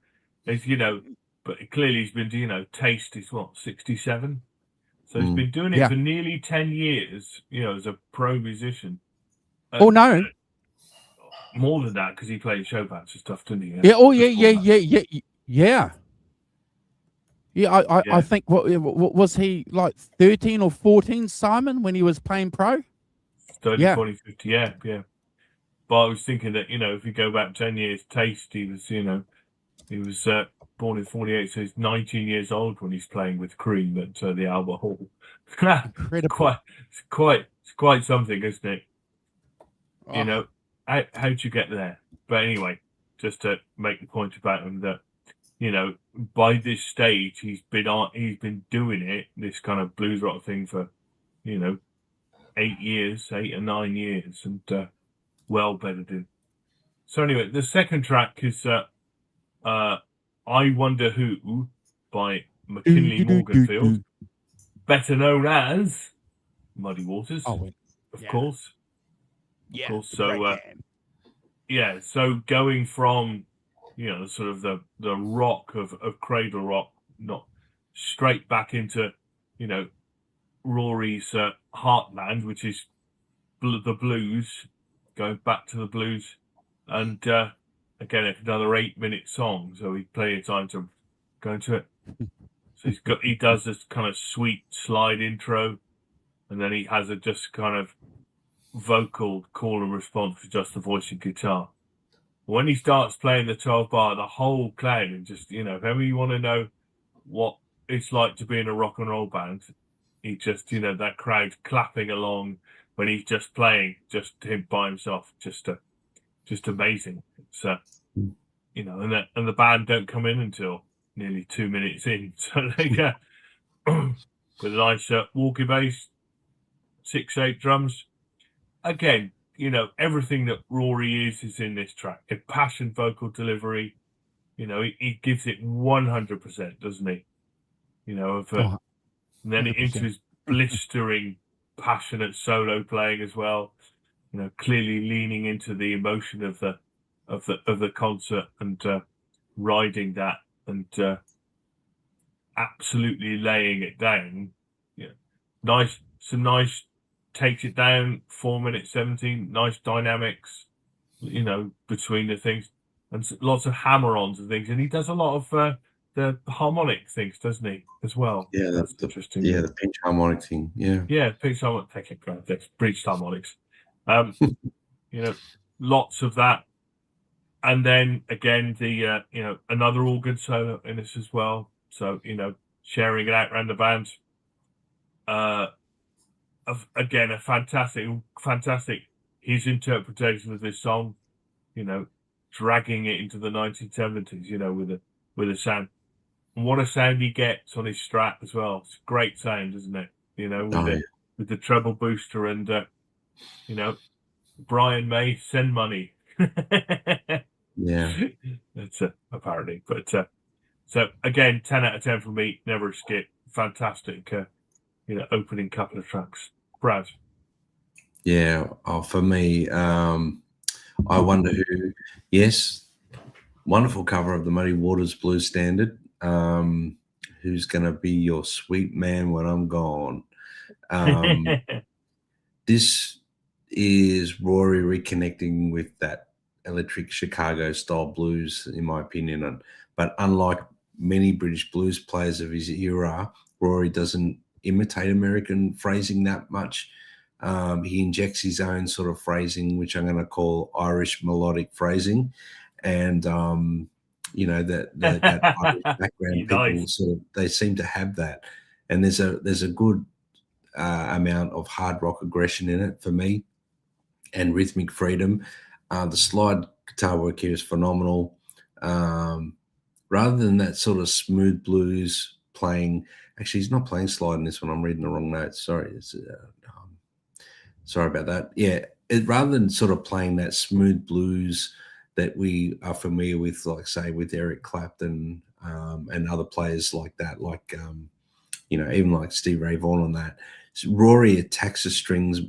Speaker 2: it's, you know, but clearly he's been, you know, Taste is what, 67. So he's been doing it for nearly 10 years, you know, as a pro musician.
Speaker 3: Oh, no.
Speaker 2: More than that, because he played show bands and stuff, didn't he?
Speaker 3: Yeah. Oh, yeah. I think, what was he, like 13 or 14, Simon, when he was playing pro?
Speaker 2: 30, 40, 50, yeah. But I was thinking that, you know, if you go back 10 years, Taste, he was, you know, he was born in 48, so he's 19 years old when he's playing with Cream at the Albert Hall.
Speaker 3: Incredible.
Speaker 2: It's quite something, isn't it? Oh. You know, how'd you get there? But anyway, just to make the point about him that, you know, by this stage he's been doing it, this kind of blues rock thing for, you know, 8 or 9 years, and well bedded in. So anyway, the second track is I Wonder Who by McKinley Morganfield, better known as Muddy Waters, of course.
Speaker 3: Yeah.
Speaker 2: Of course. So so going from, you know, sort of the rock of cradle rock, not straight back into, you know, Rory's heartland, which is the blues, going back to the blues, and again, another 8-minute song, so we plenty of time to go into it. So he does this kind of sweet slide intro, and then he has a just kind of vocal call and response with just the voice and guitar. When he starts playing the 12 bar, the whole crowd, and just, you know, if ever you want to know what it's like to be in a rock and roll band, he just, you know, that crowd clapping along when he's just playing, just him by himself, just amazing. It's you know, and the band don't come in until nearly 2 minutes in, so they with a nice walkie bass, 6/8 drums. Again, you know, everything that Rory is in this track. A passion vocal delivery, you know, he gives it 100%, doesn't he? You know, and then into his blistering, passionate solo playing as well. You know, clearly leaning into the emotion of the concert and riding that and absolutely laying it down. Yeah, some nice takes it down. 4:17. Nice dynamics, you know, between the things, and lots of hammer-ons and things. And he does a lot of the harmonic things, doesn't he, as well?
Speaker 1: Yeah, that's interesting. Yeah, the pinch harmonic thing. Yeah,
Speaker 2: pinch harmonic. Take it, that's breached harmonics. You know, lots of that. And then again, the you know, another organ solo in this as well. So, you know, sharing it out around the band. Again, a fantastic his interpretation of this song. You know, dragging it into the 1970s. You know, with a sound. And what a sound he gets on his Strat as well. It's a great sound, isn't it? You know, with the treble booster and you know, Brian May, send money.
Speaker 1: Yeah,
Speaker 2: that's a parody, but so again, 10 out of 10 for me. Never a skip. Fantastic, you know, opening couple of tracks. Brad.
Speaker 1: Yeah, for me, I Wonder Who. Yes, wonderful cover of the Muddy Waters blues standard. Who who's going to be your sweet man when I'm gone. This is Rory reconnecting with that electric Chicago style blues, in my opinion. But unlike many British blues players of his era, Rory doesn't imitate American phrasing that much. He injects his own sort of phrasing, which I'm going to call Irish melodic phrasing. And, that Irish background people they seem to have that. And there's a good amount of hard rock aggression in it for me and rhythmic freedom. The slide guitar work here is phenomenal. Rather than that sort of smooth blues playing, actually he's not playing slide in this one. I'm reading the wrong notes. Sorry. Sorry about that. Yeah. Rather than sort of playing that smooth blues that we are familiar with, like say with Eric Clapton and other players like that, like, even like Steve Ray Vaughan on that, Rory attacks the strings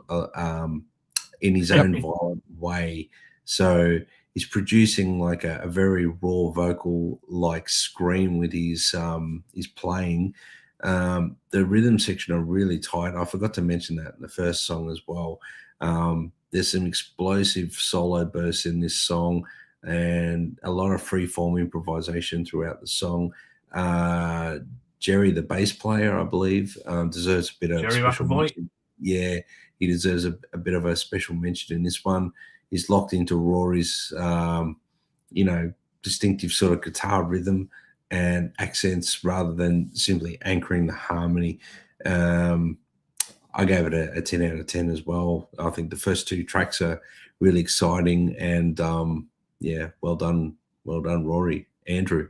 Speaker 1: in his own violent way. So he's producing like a very raw vocal like scream with his playing. The rhythm section are really tight. I forgot to mention that in the first song as well. There's some explosive solo bursts in this song and a lot of free-form improvisation throughout the song. Jerry, the bass player, I believe, deserves a bit of special mention. Yeah, he deserves a bit of a special mention in this one. He's locked into Rory's, distinctive sort of guitar rhythm and accents rather than simply anchoring the harmony. I gave it a 10 out of 10 as well. I think the first two tracks are really exciting and, well done, Rory. Andrew.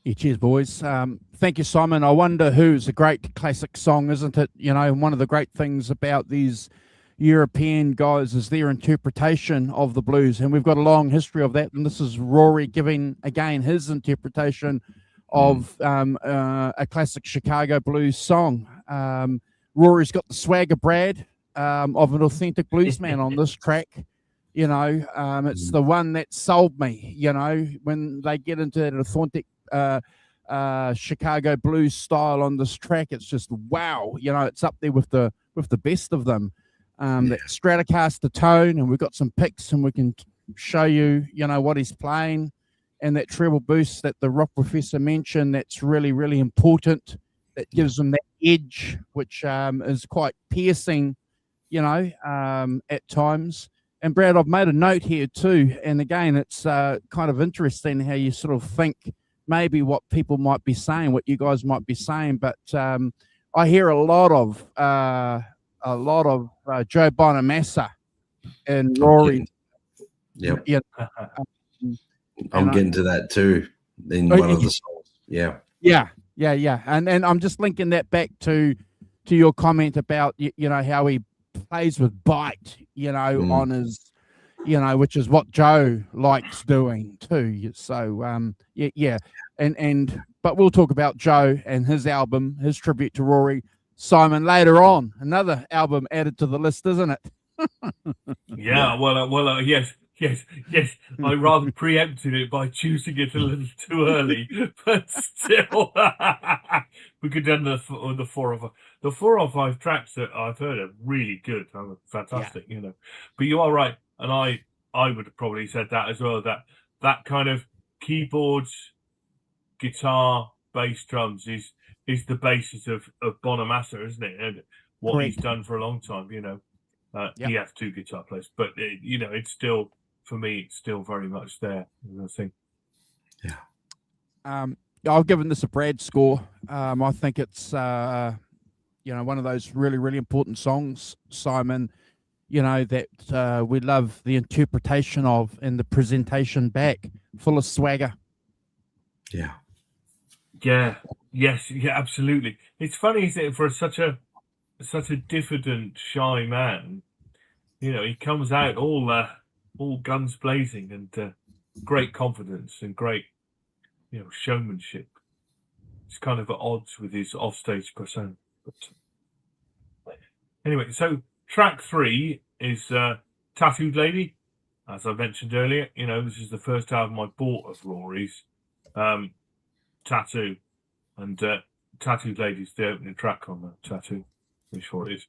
Speaker 3: Yeah, cheers, boys. Thank you, Simon. I Wonder Who's a great classic song, isn't it? One of the great things about these European guys is their interpretation of the blues, and we've got a long history of that. And this is Rory giving, again, his interpretation of a classic Chicago blues song. Rory's got the swagger, Brad, of an authentic bluesman on this track. It's the one that sold me, when they get into that authentic Chicago blues style on this track. It's just wow, it's up there with the best of them. That Stratocaster tone, and we've got some picks and we can show you what he's playing, and that treble boost that the rock professor mentioned, that's really, really important. That gives them that edge, which is quite piercing, at times. And Brad, I've made a note here too, and again, it's kind of interesting how you sort of think maybe what people might be saying, what you guys might be saying, but I hear a lot of Joe Bonamassa and Rory.
Speaker 1: Yep. I'm getting to that too in one of the songs. Yeah. And I'm just linking that back to your comment about how he plays with bite, on his, which is what Joe likes doing too. So but we'll talk about Joe and his album, his tribute to Rory, Simon, later on. Another album added to the list, isn't it?
Speaker 2: Yes. I rather preempted it by choosing it a little too early, but still, we could do the 4 or 5 tracks that I've heard are really good. Fantastic, But you are right, and I would have probably said that as well. That kind of keyboards, guitar, bass, drums is the basis of Bonamassa, isn't it? And what he's done for a long time, He has 2 guitar players, but it's still, for me, it's still very much there. I think.
Speaker 3: Yeah. I've given this a Brad score. I think it's one of those really, really important songs, Simon. That we love the interpretation of and the presentation back, full of swagger.
Speaker 1: Yeah.
Speaker 2: Yeah. Yes. Yeah. Absolutely. It's funny, isn't it, for such a diffident, shy man. He comes out all guns blazing and great confidence and great, showmanship. It's kind of at odds with his offstage persona. But anyway, so track 3 is Tattooed Lady. As I mentioned earlier, this is the first album I bought of Rory's. Tattoo, And Tattooed Lady's the opening track on the Tattoo. I'm sure it is.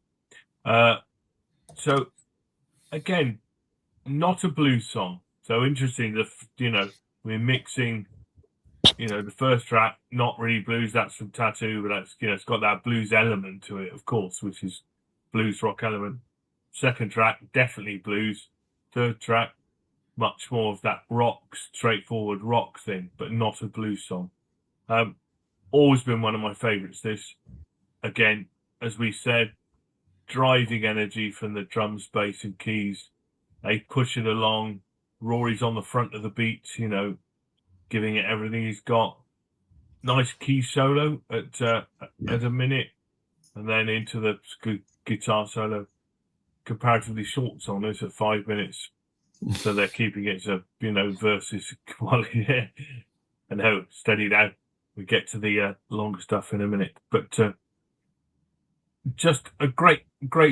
Speaker 2: So, again, not a blues song. So interesting that, we're mixing, the first track, not really blues, that's from Tattoo, but that's, it's got that blues element to it, of course, which is blues rock element. Second track, definitely blues. Third track, much more of that rock, straightforward rock thing, but not a blues song. Always been one of my favourites. This, again, as we said, driving energy from the drums, bass and keys. They push it along. Rory's on the front of the beat, giving it everything he's got. Nice key solo at a minute, and then into the guitar solo. Comparatively short song, it's at 5 minutes, so they're keeping it to verses quality. And no, steady down. We get to the longer stuff in a minute, but just a great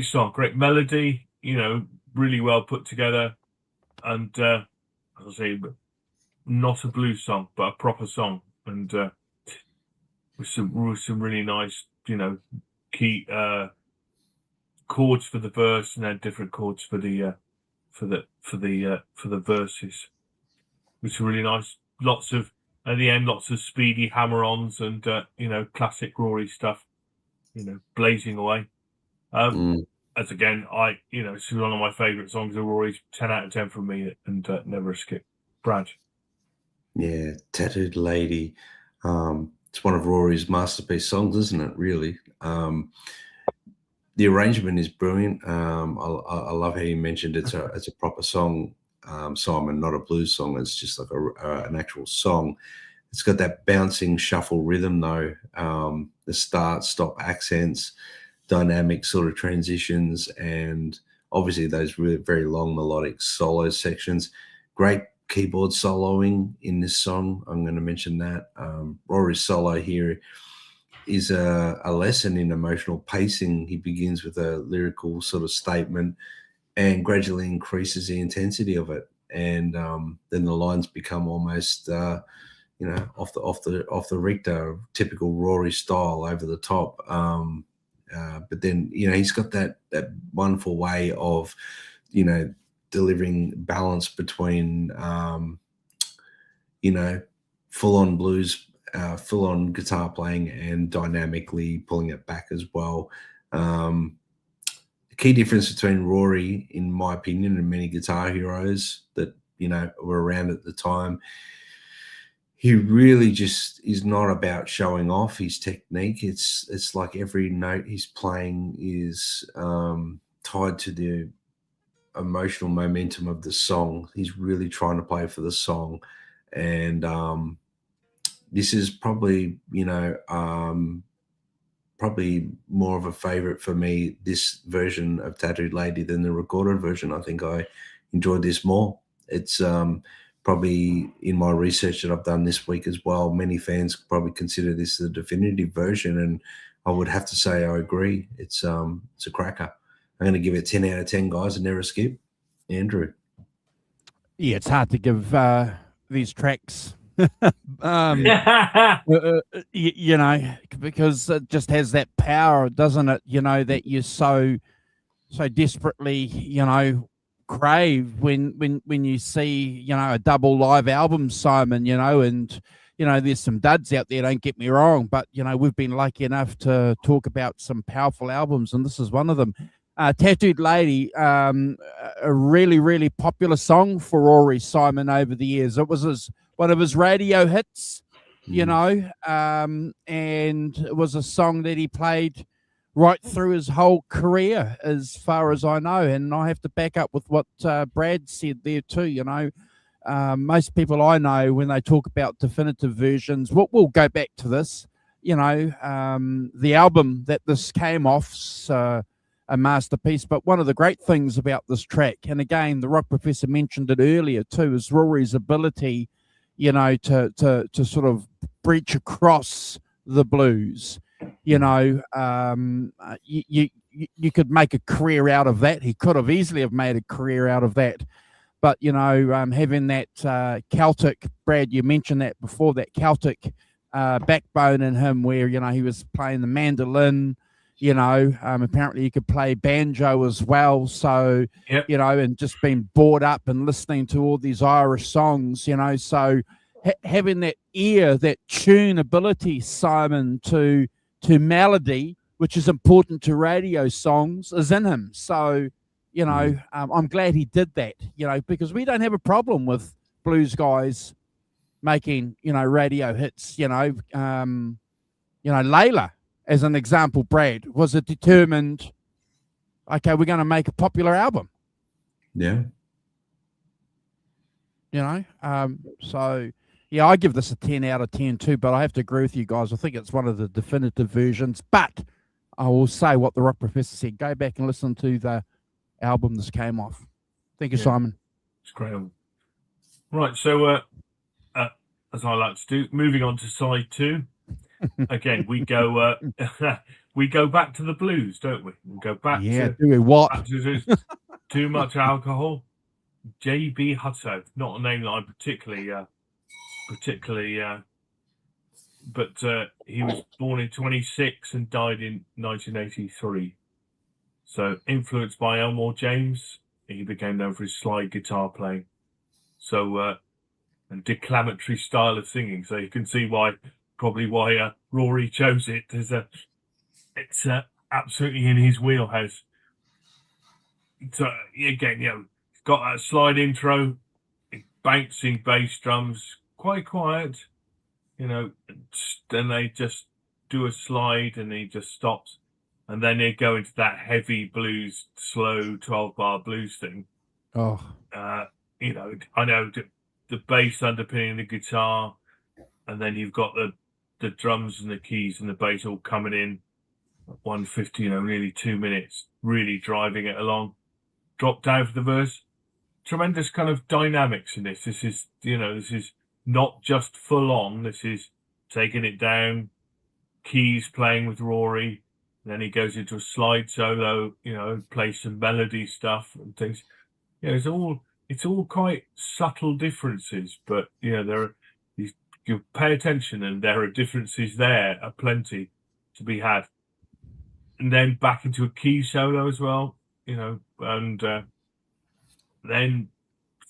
Speaker 2: song, great melody. Really well put together, and as I say, not a blues song, but a proper song, and with some really nice, key chords for the verse, and then different chords for the verses, which are really nice. At the end, lots of speedy hammer-ons and classic Rory stuff, blazing away. As again, it's one of my favourite songs of Rory's. 10 out of 10 from me, and never a skip. Brad.
Speaker 1: Yeah, Tattooed Lady. It's one of Rory's masterpiece songs, isn't it? Really. The arrangement is brilliant. I love how you mentioned it's a proper song, Simon, not a blues song. It's just like an actual song. It's got that bouncing shuffle rhythm though. The start, stop accents, dynamic sort of transitions, and obviously those really very long melodic solo sections. Great keyboard soloing in this song. I'm going to mention that. Rory's solo here is a lesson in emotional pacing. He begins with a lyrical sort of statement and gradually increases the intensity of it. And then the lines become almost, off the Richter, typical Rory style, over the top. But then, he's got that wonderful way of, delivering balance between, full-on blues, full-on guitar playing, and dynamically pulling it back as well. The key difference between Rory, in my opinion, and many guitar heroes that were around at the time, he really just is not about showing off his technique. It's like every note he's playing is tied to the emotional momentum of the song. He's really trying to play for the song, and this is probably probably more of a favorite for me, this version of Tattooed Lady, than the recorded version. I think I enjoyed this more. It's probably, in my research that I've done this week as well, many fans probably consider this the definitive version, and I would have to say I agree. It's a cracker. I'm going to give it 10 out of 10, guys, and never skip. Andrew.
Speaker 3: Yeah, it's hard to give these tracks, because it just has that power, doesn't it? That you so desperately, crave when you see, a double live album, Simon, and there's some duds out there, don't get me wrong, but we've been lucky enough to talk about some powerful albums, and this is one of them. Tattooed Lady, a really, really popular song for Rory, Simon, over the years. It was one of his radio hits, and it was a song that he played right through his whole career, as far as I know. And I have to back up with what Brad said there too. Most people I know, when they talk about definitive versions, we'll go back to this. The album that this came off's a masterpiece. But one of the great things about this track, and again, the rock professor mentioned it earlier too, is Rory's ability, to sort of breach across the blues. You could make a career out of that. He could have easily have made a career out of that. But, having that Celtic, Brad, you mentioned that before, that Celtic backbone in him, where he was playing the mandolin. Apparently he could play banjo as well. So
Speaker 2: Yep.
Speaker 3: and just being brought up and listening to all these Irish songs. So having that ear, that tune ability, Simon, to melody, which is important to radio songs, is in him. So I'm glad he did that. Because we don't have a problem with blues guys making radio hits. Layla, as an example, Brad, was a determined, okay, we're going to make a popular album.
Speaker 1: Yeah.
Speaker 3: So yeah, I give this a 10 out of 10 too, but I have to agree with you guys. I think it's one of the definitive versions, but I will say what the Rock Professor said. Go back and listen to the album this came off. Thank you, Simon.
Speaker 2: It's great. Right, so as I like to do, moving on to side 2. Again, we go we go back to the blues, don't we? We go back to
Speaker 3: do what?
Speaker 2: Back to Too Much Alcohol. J.B. Hutto, not a name that I particularly, but he was born in 26 and died in 1983. So influenced by Elmore James, he became known for his slide guitar playing. So and declamatory style of singing. So you can see why Rory chose it. It's absolutely in his wheelhouse. So again, got that slide intro, bouncing bass drums, quite quiet, then they just do a slide and he just stops, and then they go into that heavy blues, slow 12-bar blues thing. I know the bass underpinning the guitar, and then you've got the drums and the keys and the bass all coming in at 150, nearly 2 minutes, really driving it along. Drop down for the verse. Tremendous kind of dynamics in this. This is not just full on. This is taking it down, keys playing with Rory. Then he goes into a slide solo, plays some melody stuff and things. It's all quite subtle differences, but you pay attention and there are differences there, plenty to be had. And then back into a key solo as well, and then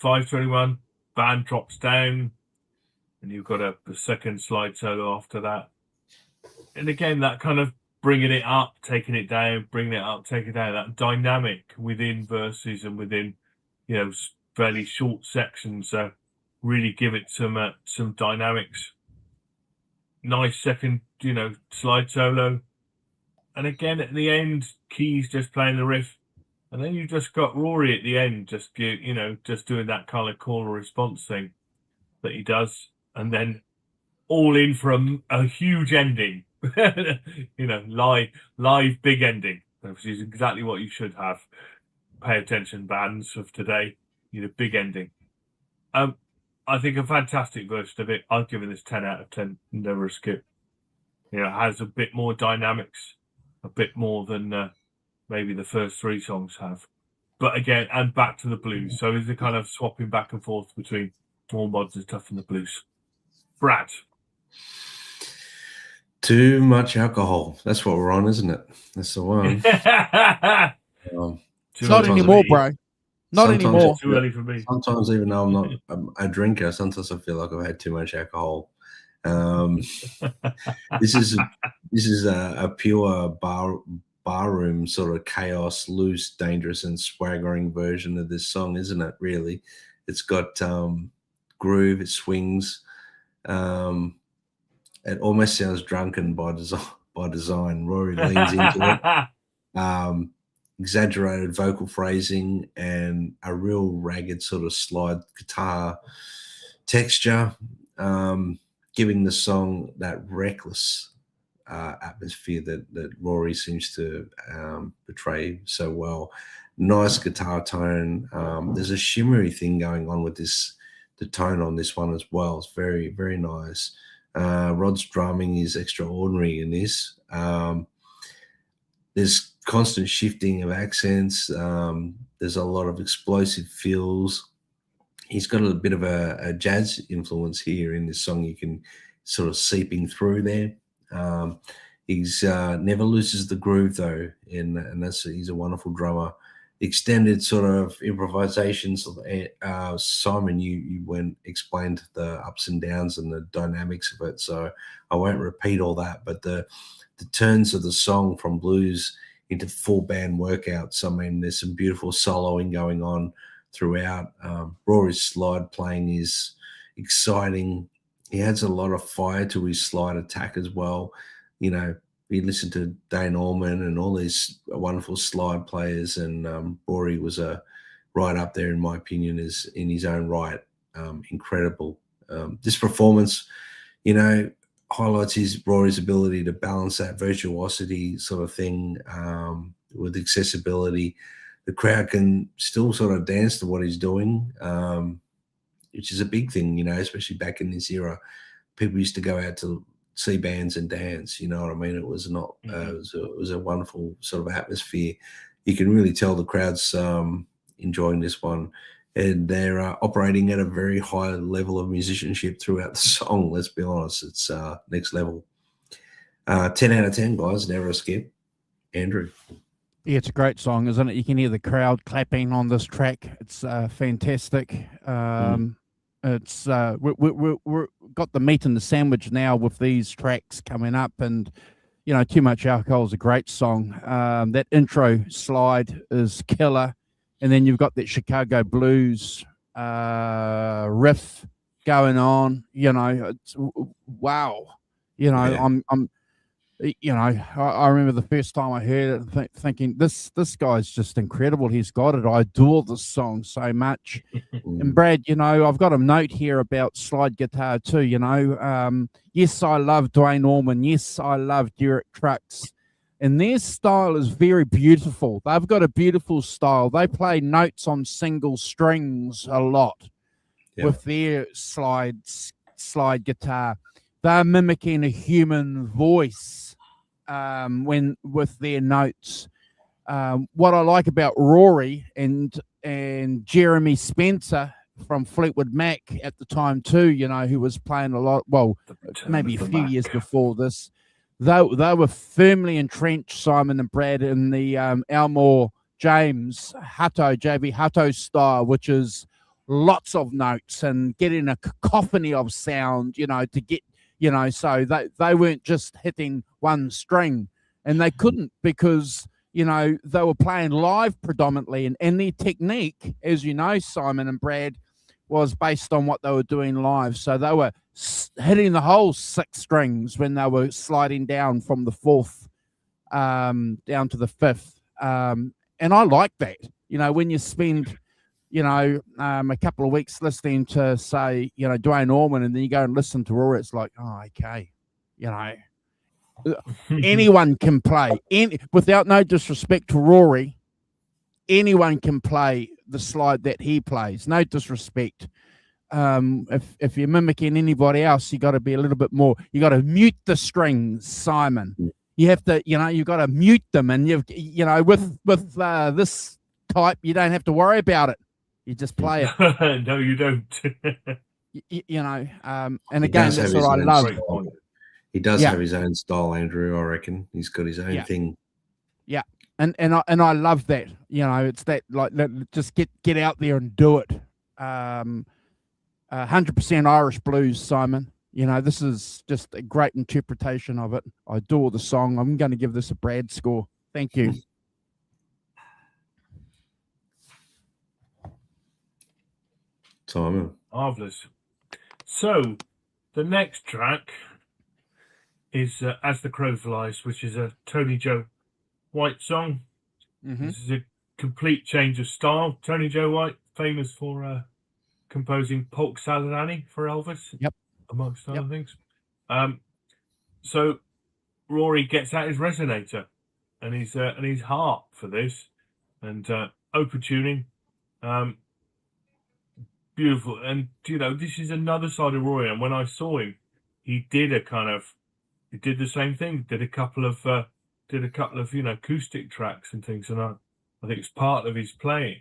Speaker 2: 5:21, band drops down, and you've got a second slide solo after that. And again, that kind of bringing it up, taking it down, bringing it up, taking it down, that dynamic within verses and within, fairly short sections, really give it some dynamics. Nice second, slide solo. And again, at the end, keys just playing the riff. And then you just got Rory at the end, just doing that kind of call and response thing that he does, and then all in for a huge ending, live big ending, which is exactly what you should have. Pay attention, bands of today, big ending. I think a fantastic version of it. I've given this 10 out of 10. Never a skip. It has a bit more dynamics, a bit more than maybe the first 3 songs have. But again, and back to the blues. So is the kind of swapping back and forth between more modern stuff and the blues. Brad.
Speaker 1: Too Much Alcohol. That's what we're on, isn't it? That's the one.
Speaker 3: Not anymore, bro. Not anymore.
Speaker 2: Too early for me.
Speaker 1: Sometimes, even though I'm not a drinker, sometimes I feel like I've had too much alcohol. This is a pure barroom sort of chaos, loose, dangerous, and swaggering version of this song, isn't it? Really, it's got groove, it swings. It almost sounds drunken by design. Rory leans into it. Exaggerated vocal phrasing and a real ragged sort of slide guitar texture, giving the song that reckless atmosphere that Rory seems to portray so well. Nice guitar tone. There's a shimmery thing going on with the tone on this one as well. It's very, very nice. Rod's drumming is extraordinary in this. There's constant shifting of accents. There's a lot of explosive feels. He's got a bit of a jazz influence here in this song. You can sort of seeping through there. He's never loses the groove though, and he's a wonderful drummer. Extended sort of improvisations. Simon, you explained the ups and downs and the dynamics of it, so I won't repeat all that. But the turns of the song from blues into full band workouts. I mean, there's some beautiful soloing going on throughout. Rory's slide playing is exciting. He adds a lot of fire to his slide attack as well. You know, you listen to Dane Allman and all these wonderful slide players, and Rory was right up there, in my opinion, is in his own right. Incredible. This performance, you know, highlights Rory's ability to balance that virtuosity sort of thing with accessibility. The crowd can still sort of dance to what he's doing, which is a big thing, you know, especially back in this era. People used to go out to see bands and dance, you know what I mean? It was not, it was a wonderful sort of atmosphere. You can really tell the crowd's enjoying this one, and they're operating at a very high level of musicianship throughout the song. Let's be honest, it's next level. 10 out of 10, guys, never a skip. Andrew.
Speaker 3: Yeah, it's a great song, isn't it? You can hear the crowd clapping on this track. It's fantastic. It's we're got the meat in the sandwich now with these tracks coming up, and you know, Too Much Alcohol is a great song. That intro slide is killer, and then you've got that Chicago blues riff going on. You know, it's wow. You know,
Speaker 1: Yeah.
Speaker 3: I'm you know, I remember the first time I heard it, thinking this guy's just incredible. He's got it. I adore this song so much. And Brad, you know, I've got a note here about slide guitar too. You know, yes, I love Dwayne Allman. Yes, I love Derek Trucks, and their style is very beautiful. They've got a beautiful style. They play notes on single strings a lot with their slide guitar. They're mimicking a human voice when with their notes. What I like about Rory and Jeremy Spencer from Fleetwood Mac at the time too, you know, who was playing a lot, well, maybe a few years before this, they were firmly entrenched, Simon and Brad, in the Elmore James JV Hutto style, which is lots of notes and getting a cacophony of sound, you know, to get, you know, so they weren't just hitting one string, and they couldn't, because, you know, they were playing live predominantly, and their technique, as you know, Simon and Brad, was based on what they were doing live. So they were hitting the whole 6 strings when they were sliding down from the 4th down to the 5th. And I like that, you know, when you spend, you know, a couple of weeks listening to, say, you know, Dwayne Allman, and then you go and listen to Rory, it's like, oh, okay, you know, anyone can play. Without no disrespect to Rory, anyone can play the slide that he plays. No disrespect. If you're mimicking anybody else, you got to be a little bit more. You got to mute the strings, Simon. You have to, you know, you got to mute them, and you know, with this type, you don't have to worry about it. You just play it.
Speaker 2: No, you don't.
Speaker 3: You know, and again, that's what I love.
Speaker 1: He does have his own style, Andrew. I reckon he's got his own thing. Yeah,
Speaker 3: and I love that. You know, it's that, like, just get out there and do it. 100% Irish blues, Simon. You know, this is just a great interpretation of it. I adore the song. I'm going to give this a Brad score. Thank you.
Speaker 1: Simon.
Speaker 2: Marvelous. So, the next track is As the Crow Flies, which is a Tony Joe White song. This is a complete change of style. Tony Joe White, famous for composing Polk Salad Annie for Elvis, amongst other things. So Rory gets out his resonator and his harp for this, and open tuning. Beautiful. And, you know, this is another side of Rory, and when I saw him, he did the same thing, did a couple of you know, acoustic tracks and things, and I think it's part of his playing,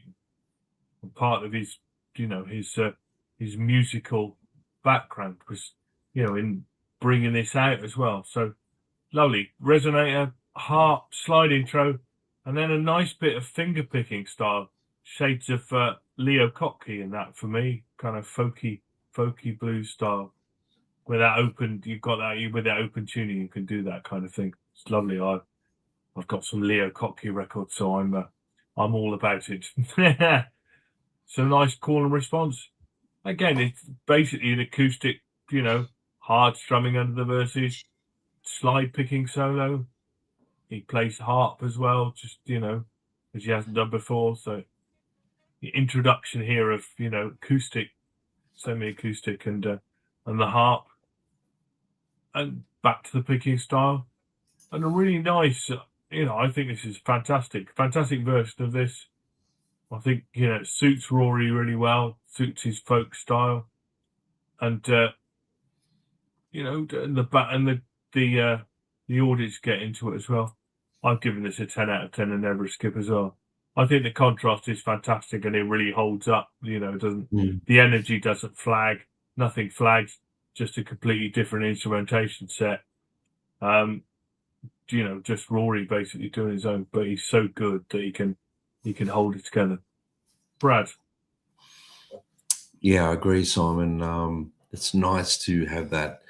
Speaker 2: part of his, you know, his musical background, because, you know, in bringing this out as well. So lovely resonator, harp, slide intro, and then a nice bit of finger picking style, shades of Leo Kottke in that for me, kind of folky blues style. With that open, you've got that with that open tuning, you can do that kind of thing. It's lovely. I've got some Leo Kottke records, so I'm all about it. So nice call and response. Again, it's basically an acoustic, hard strumming under the verses, slide picking solo. He plays harp as well, just as he hasn't done before. So the introduction here of acoustic, semi-acoustic, and the harp, and back to the picking style, and a really nice. I think this is fantastic version of this. I think it suits Rory really well, suits his folk style, and the audience get into it as well. I've given this a 10 out of 10 and never a skip as well. I think the contrast is fantastic and it really holds up. It doesn't. The energy doesn't flag. Nothing flags. Just a completely different instrumentation set. Just Rory basically doing his own, but he's so good that he can hold it together. Brad.
Speaker 1: Yeah, I agree, Simon. It's nice to have that.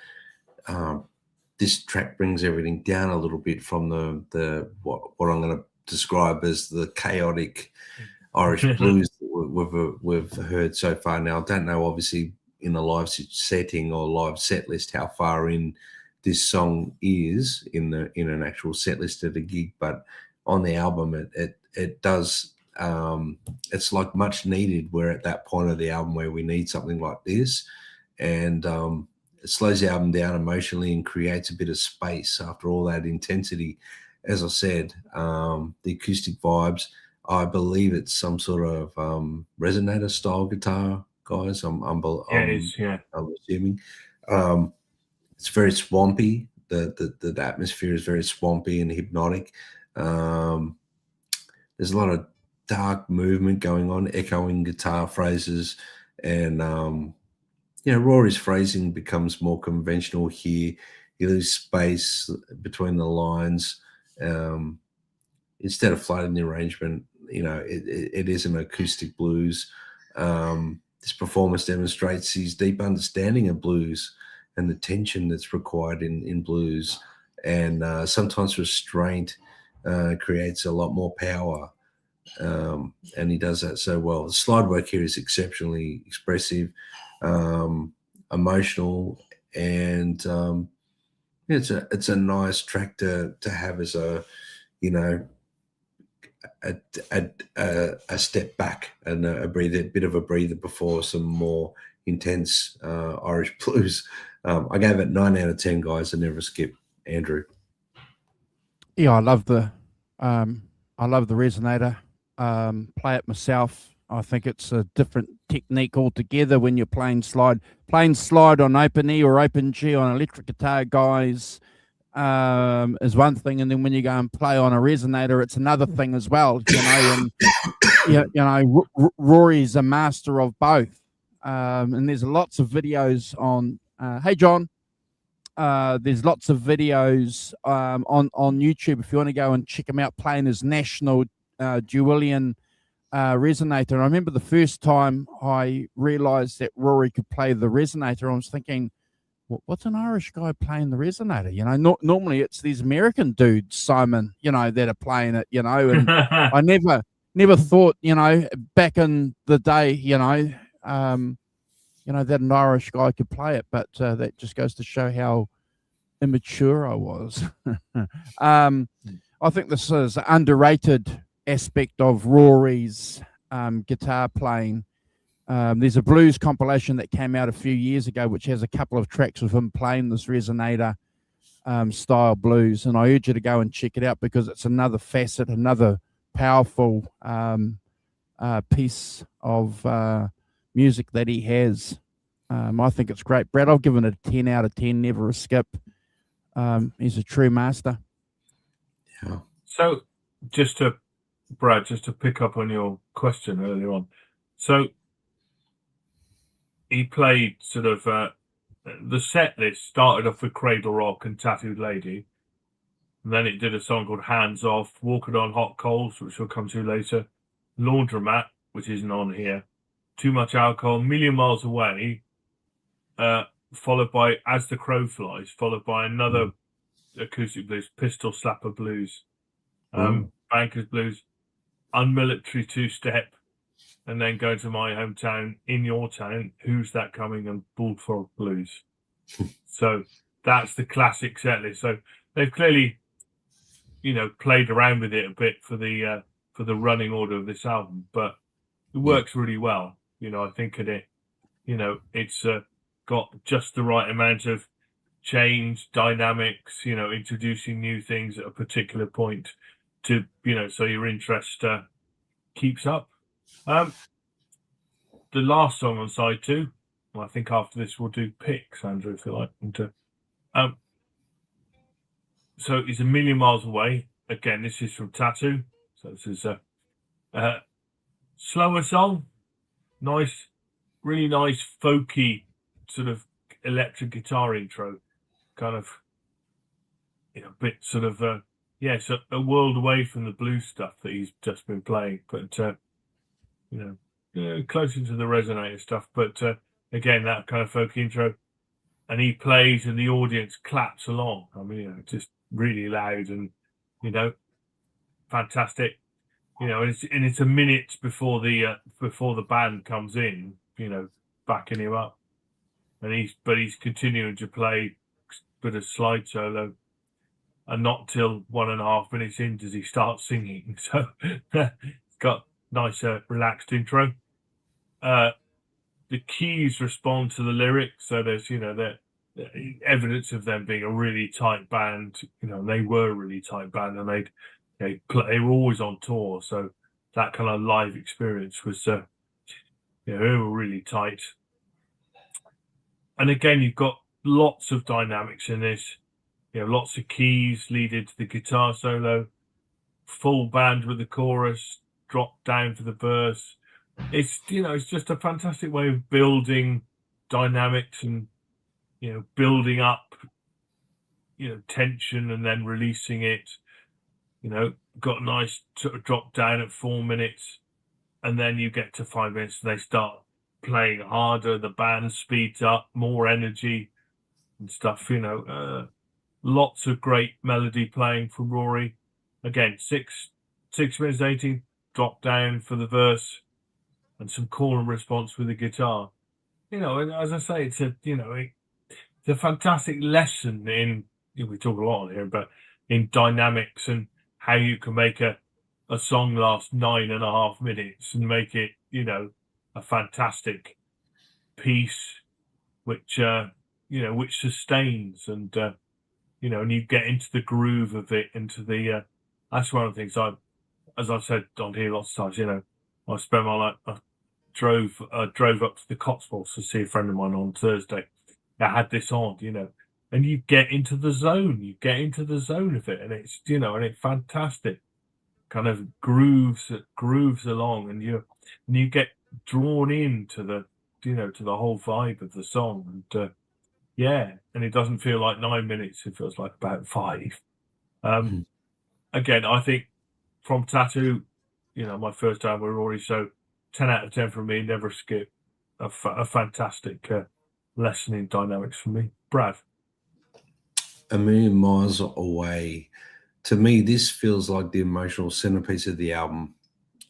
Speaker 1: This track brings everything down a little bit from the what I'm going to describe as the chaotic Irish blues that we've heard so far. Now, I don't know, obviously, in a live setting or live set list, how far in this song is in an actual set list at a gig, but on the album, it does. It's like much needed. We're at that point of the album where we need something like this, and it slows the album down emotionally and creates a bit of space after all that intensity. As I said, the acoustic vibes, I believe it's some sort of resonator style guitar, guys. I'm assuming. It's very swampy. The atmosphere is very swampy and hypnotic. There's a lot of dark movement going on, echoing guitar phrases, and Rory's phrasing becomes more conventional here. You lose space between the lines. Instead of flooding the arrangement, it is an acoustic blues. This performance demonstrates his deep understanding of blues and the tension that's required in blues. And sometimes restraint creates a lot more power. And he does that so well. The slide work here is exceptionally expressive, emotional, and it's a nice track to have as a step back and a bit of a breather before some more intense Irish blues. I gave it 9 out of 10, guys. I never skip. Andrew.
Speaker 3: Yeah, I love the resonator. Play it myself. I think it's a different technique altogether when you're playing slide. Playing slide on open E or open G on electric guitar, guys, is one thing, and then when you go and play on a resonator, it's another thing as well. And Rory's a master of both. And there's lots of videos on. Hey, John. There's lots of videos on YouTube if you want to go and check him out playing his national Dualian resonator. And I remember the first time I realized that Rory could play the resonator, I was thinking, what's an Irish guy playing the resonator? Normally it's these American dudes, Simon, that are playing it, and I never thought, back in the day, that an Irish guy could play it, but that just goes to show how immature I was. I think this is an underrated aspect of Rory's guitar playing. There's a blues compilation that came out a few years ago, which has a couple of tracks of him playing this resonator style blues, and I urge you to go and check it out because it's another facet, another powerful piece of music that he has. I think it's great. Brad, I've given it a 10 out of 10, never a skip. He's a true master.
Speaker 1: Yeah.
Speaker 2: So just to pick up on your question earlier on. So he played sort of the set list started off with Cradle Rock and Tattooed Lady. And then it did a song called Hands Off, Walking on Hot Coals, which we'll come to later, Laundromat, which isn't on here, Too Much Alcohol, Million Miles Away, followed by As the Crow Flies, followed by another acoustic blues, Pistol Slapper Blues, Bankers Blues, Unmilitary Two-Step, and then go to My Hometown, In Your Town, Who's That Coming, and Bullfrog Blues. So that's the classic set list. So they've clearly, played around with it a bit for the running order of this album, but it works really well. I think it's got just the right amount of change, dynamics, introducing new things at a particular point to, so your interest keeps up. The last song on side 2, well, I think after this we'll do picks, Andrew, if you like. And, so it's A Million Miles Away. Again, this is from Tattoo. So this is a slower song. Nice, really nice, folky sort of electric guitar intro. Kind of, a bit sort of, it's a world away from the blues stuff that he's just been playing. But, closer to the resonator stuff. But, again, that kind of folk intro. And he plays and the audience claps along. I mean, just really loud and, fantastic. And it's a minute before the band comes in, backing him up. And he's continuing to play a bit of slide solo. And not till 1.5 minutes in does he start singing. So it's got nice, relaxed intro. The keys respond to the lyrics, so there's the evidence of them being a really tight band. They were a really tight band, and they were always on tour, so that kind of live experience was they were really tight. And again, you've got lots of dynamics in this. Lots of keys lead into the guitar solo, full band with the chorus, drop down for the verse. It's it's just a fantastic way of building dynamics and building up tension and then releasing it. Got a nice sort of drop down at 4 minutes, and then you get to 5 minutes and they start playing harder. The band speeds up, more energy and stuff. Lots of great melody playing from Rory. Again, 6 minutes 18, drop down for the verse. And some call and response with the guitar, and as I say, it's a fantastic lesson in. We talk a lot here, but in dynamics and how you can make a song last 9.5 minutes and make it, a fantastic piece, which which sustains and and you get into the groove of it, into the. That's one of the things as I've said on here lots of times, I spent my life. I drove up to the Cotswolds to see a friend of mine on Thursday. I had this on, and you get into the zone. You get into the zone of it, and it's and it's fantastic. Kind of grooves along, and you get drawn into the to the whole vibe of the song, and and it doesn't feel like 9 minutes. It feels like about 5. Again, I think from Tattoo. My first time with Rory, so 10 out of 10 from me, never skip. A fantastic lesson in dynamics for me. Brad?
Speaker 1: A Million Miles Away. To me, this feels like the emotional centerpiece of the album.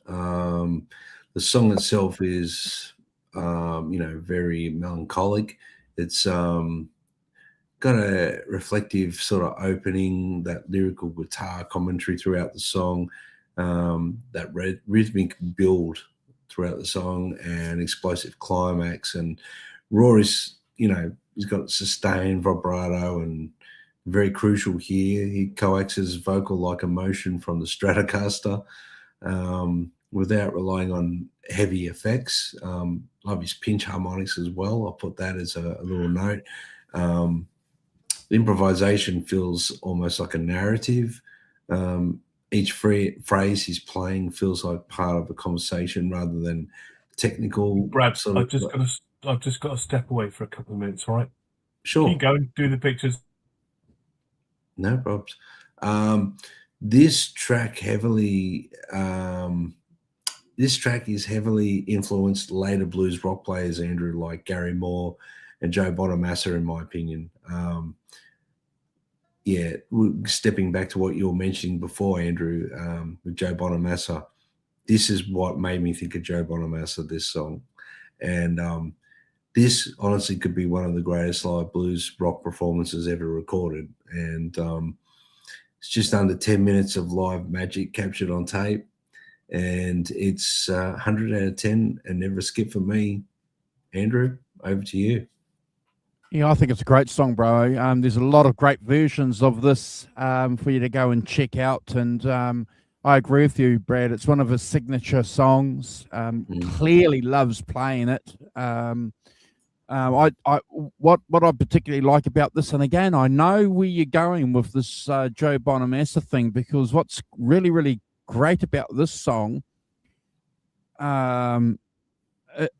Speaker 1: The song itself is, very melancholic. It's got a reflective sort of opening, that lyrical guitar commentary throughout the song. That rhythmic build throughout the song and explosive climax, and Rory's he's got sustained vibrato, and very crucial here, he coaxes vocal like emotion from the Stratocaster without relying on heavy effects. Love his pinch harmonics as well. I'll put that as a little note. The improvisation feels almost like a narrative. Each phrase he's playing feels like part of a conversation rather than technical.
Speaker 2: Brad, I've just got to step away for a couple of minutes, all right?
Speaker 1: Sure.
Speaker 2: Keep going. Do the pictures.
Speaker 1: No problems. This track is heavily influenced later blues rock players, Andrew, like Gary Moore and Joe Bonamassa, in my opinion. Stepping back to what you were mentioning before, Andrew, with Joe Bonamassa, this is what made me think of Joe Bonamassa, this song. And this honestly could be one of the greatest live blues rock performances ever recorded. And it's just under 10 minutes of live magic captured on tape. And it's 100 out of 10 and never a skip for me. Andrew, over to you.
Speaker 3: Yeah, I think it's a great song, bro. There's a lot of great versions of this for you to go and check out. And I agree with you, Brad. It's one of his signature songs. Clearly loves playing it. What I particularly like about this, and again, I know where you're going with this Joe Bonamassa thing, because what's really, really great about this song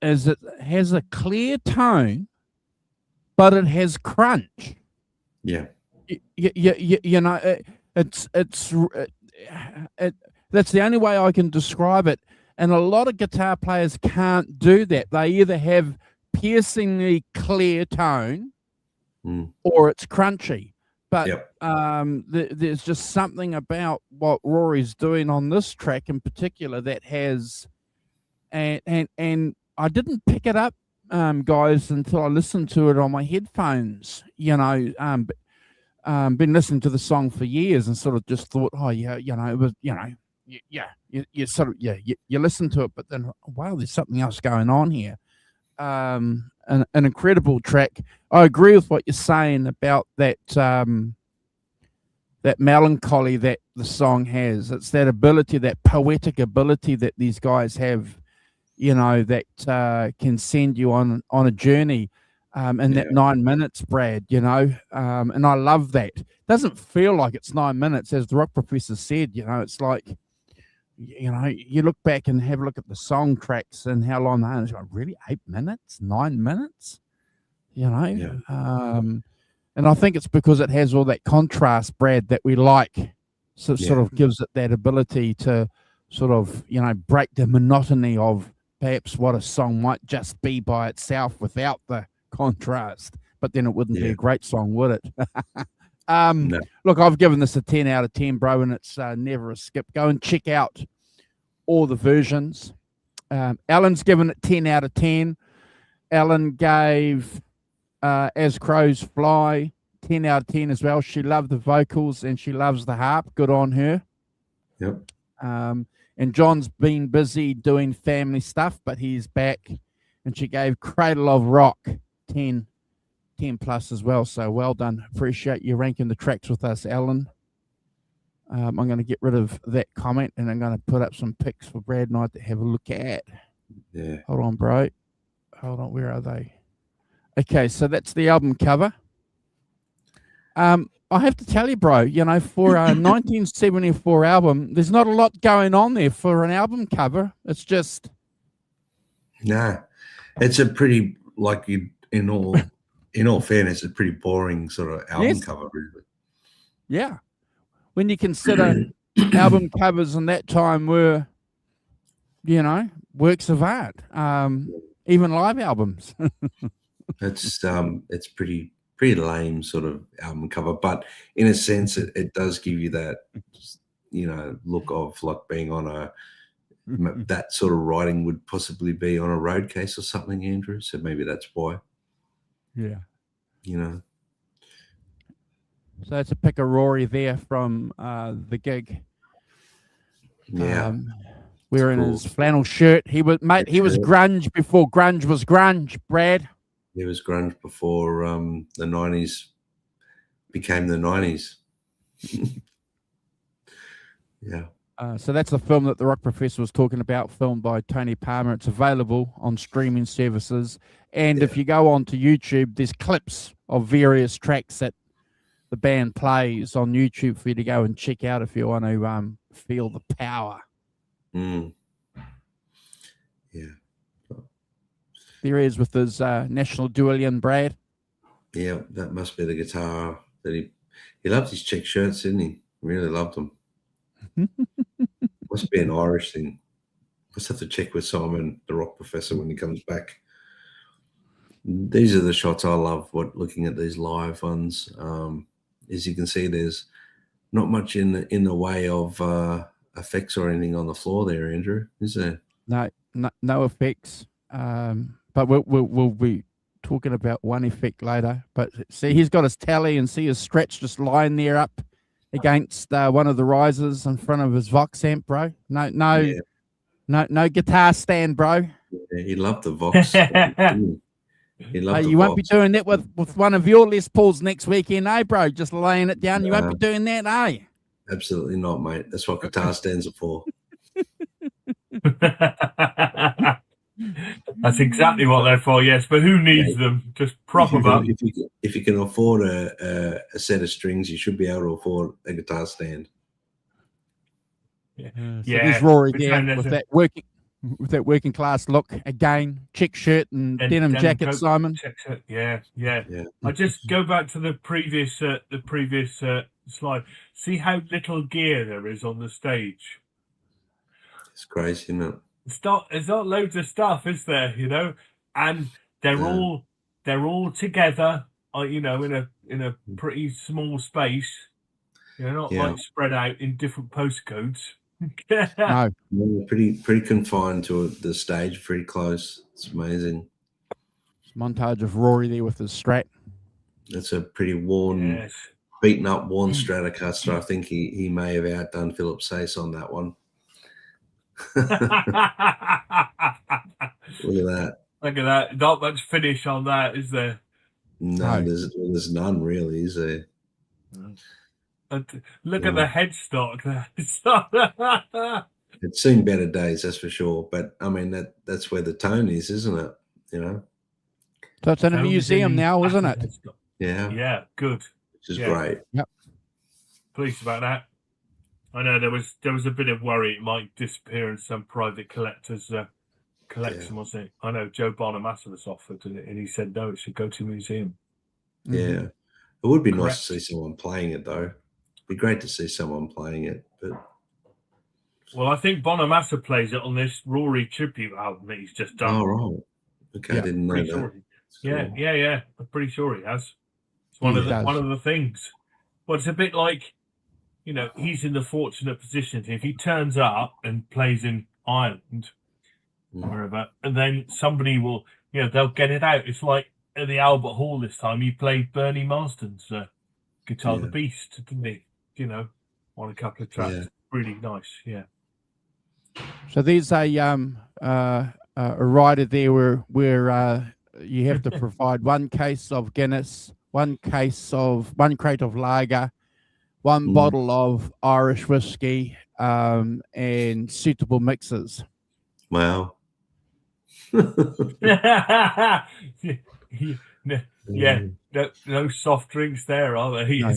Speaker 3: is it has a clear tone, but it has crunch.
Speaker 1: Yeah.
Speaker 3: You know, that's the only way I can describe it. And a lot of guitar players can't do that. They either have piercingly clear tone or it's crunchy. But there's just something about what Rory's doing on this track in particular that has, and I didn't pick it up, guys, until I listened to it on my headphones. You know, been listening to the song for years and sort of just thought, oh yeah, you know, it was, you know, you sort of you listen to it, but then wow, there's something else going on here. An incredible track. I agree with what you're saying about that that melancholy that the song has. It's that ability, that poetic ability that these guys have, you know, that can send you on a journey in that 9 minutes, Brad, you know, and I love that. Doesn't feel like it's 9 minutes, as the rock professor said. You know, it's like, you know, you look back and have a look at the song tracks and how long they are. It's like, really, 8 minutes, 9 minutes, you know? And I think it's because it has all that contrast, Brad, that we like. So it sort of gives it that ability to sort of, you know, break the monotony of perhaps what a song might just be by itself without the contrast. But then it wouldn't be a great song, would it? No. Look, I've given this a 10 out of 10, bro, and it's never a skip. Go and check out all the versions. Alan's given it 10 out of 10. Alan gave As Crows Fly 10 out of 10 as well. She loved the vocals and she loves the harp. Good on her.
Speaker 1: Yep.
Speaker 3: And John's been busy doing family stuff, but he's back. And she gave Cradle of Rock 10 plus as well. So well done. Appreciate you ranking the tracks with us, Alan. I'm going to get rid of that comment and I'm going to put up some pics for Brad and I to have a look at.
Speaker 1: Yeah.
Speaker 3: Hold on, bro. Hold on. Where are they? Okay, so that's the album cover. I have to tell you, bro, you know, for a 1974 album, there's not a lot going on there for an album cover. It's just...
Speaker 1: Nah. It's a pretty, like, in all fairness, a pretty boring sort of album cover, really.
Speaker 3: Yeah. When you consider album covers in that time were, you know, works of art, even live albums.
Speaker 1: It's pretty lame sort of album cover, but in a sense, it does give you that, you know, look of like being on a that sort of writing would possibly be on a road case or something, Andrew. So maybe that's why.
Speaker 3: Yeah.
Speaker 1: You know.
Speaker 3: So it's a pic of Rory there from the gig.
Speaker 1: Yeah.
Speaker 3: Wearing his flannel shirt. He was grunge before grunge was grunge, Brad.
Speaker 1: He was grunge before the 90s became the 90s. Yeah.
Speaker 3: So that's the film that the rock professor was talking about, filmed by Tony Palmer. It's available on streaming services. And if you go onto YouTube, there's clips of various tracks that the band plays on YouTube for you to go and check out if you want to feel the power.
Speaker 1: Yeah.
Speaker 3: There he is with his National Dualian, Brad.
Speaker 1: Yeah, that must be the guitar that he loved his check shirts, didn't he? Really loved them. Must be an Irish thing. Must have to check with Simon, the rock professor, when he comes back. These are the shots I love. Looking at these live ones, as you can see, there's not much in the way of effects or anything on the floor there, Andrew. Is there?
Speaker 3: No effects. But we'll be talking about one effect later. But see, he's got his tally, and see his stretch just lying there up against one of the risers in front of his Vox amp, bro. No guitar stand, bro.
Speaker 1: Yeah, he loved the Vox. He loved the
Speaker 3: you
Speaker 1: Vox.
Speaker 3: won't be doing that with one of your Les Pauls next weekend, eh, bro? Just laying it down. You won't be doing that, eh?
Speaker 1: Absolutely not, mate. That's what guitar stands are for.
Speaker 2: That's exactly what they're for, yes. But who needs them? Just prop them up.
Speaker 1: If you can afford a set of strings, you should be able to afford a guitar stand.
Speaker 3: So there's Rory there with that working class look again, check shirt and denim jacket, coat, Simon.
Speaker 2: Yeah. I just go back to the previous slide. See how little gear there is on the stage.
Speaker 1: It's crazy, isn't it?
Speaker 2: It's not loads of stuff, is there? You know, and they're all together. You know, in a pretty small space. You know, not like spread out in different postcodes.
Speaker 3: No,
Speaker 1: pretty confined to the stage, pretty close. It's amazing.
Speaker 3: It's a montage of Rory there with his Strat.
Speaker 1: It's a pretty worn, beaten up, worn Stratocaster. I think he may have outdone Philip Sace on that one. Look at that.
Speaker 2: Look at that. Not much finish on that, is there?
Speaker 1: No. There's none really, is there?
Speaker 2: Look at the headstock there.
Speaker 1: It's seen better days, that's for sure. But I mean, that's where the tone is, isn't it? You know.
Speaker 3: So it's in a museum now, isn't it?
Speaker 1: Yeah.
Speaker 2: Yeah, good.
Speaker 1: Which is great.
Speaker 3: Yep.
Speaker 2: Pleased about that. I know there was a bit of worry it might disappear in some private collector's collection, wasn't it? I know Joe Bonamassa was offered it, and he said no, it should go to a museum.
Speaker 1: Yeah. It would be nice to see someone playing it, though. It'd be great to see someone playing it, but.
Speaker 2: Well, I think Bonamassa plays it on this Rory tribute album that he's just done.
Speaker 1: Oh, right. Okay, I didn't know that.
Speaker 2: Sure yeah. I'm pretty sure he has. It's one of the things. Well, it's a bit like, you know, he's in the fortunate position if he turns up and plays in Ireland or wherever, and then somebody will, you know, they'll get it out. It's like at the Albert Hall this time, he played Bernie Marsden's Guitar the Beast, didn't he? You know, on a couple of tracks.
Speaker 1: Yeah.
Speaker 2: Really nice, yeah.
Speaker 3: So there's a rider there where you have to provide one case of Guinness, one crate of lager, one bottle of Irish whiskey, and suitable mixers.
Speaker 1: Wow.
Speaker 2: No soft drinks there, are there?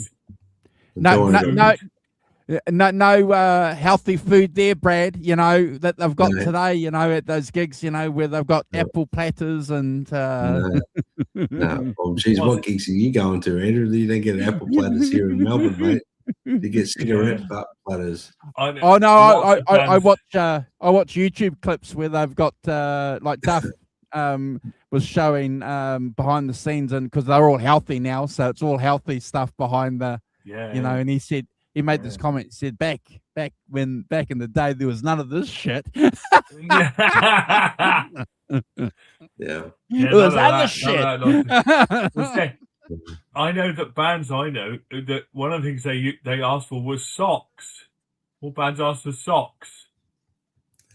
Speaker 3: No healthy food there, Brad. You know that they've got today. You know, at those gigs, you know, where they've got apple platters and.
Speaker 1: No. Well, geez, what gigs are you going to, Andrew? You don't get apple platters here in Melbourne, mate. You get cigarette butt platters.
Speaker 3: I watch YouTube clips where they've got like Duff was showing behind the scenes, and because they're all healthy now, so it's all healthy stuff behind the you know. And he said he made this comment. He said back in the day there was none of this shit.
Speaker 1: Yeah.
Speaker 3: It was other shit.
Speaker 2: I know that bands that one of the things they asked for was socks. All bands asked for socks.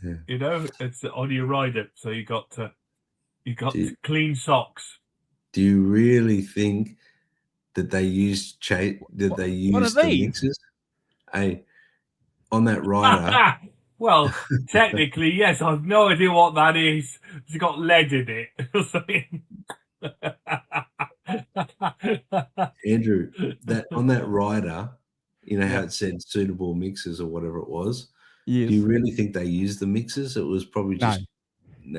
Speaker 1: Yeah.
Speaker 2: You know, it's on your rider, so you got clean socks.
Speaker 1: Do you really think that they used the mixes? Hey, on that rider.
Speaker 2: Well, technically, yes. I've no idea what that is. It's got lead in it or something.
Speaker 1: Andrew, that on that rider, you know how it said suitable mixes or whatever it was.
Speaker 3: Yes.
Speaker 1: Do you really think they used the mixes? It was probably just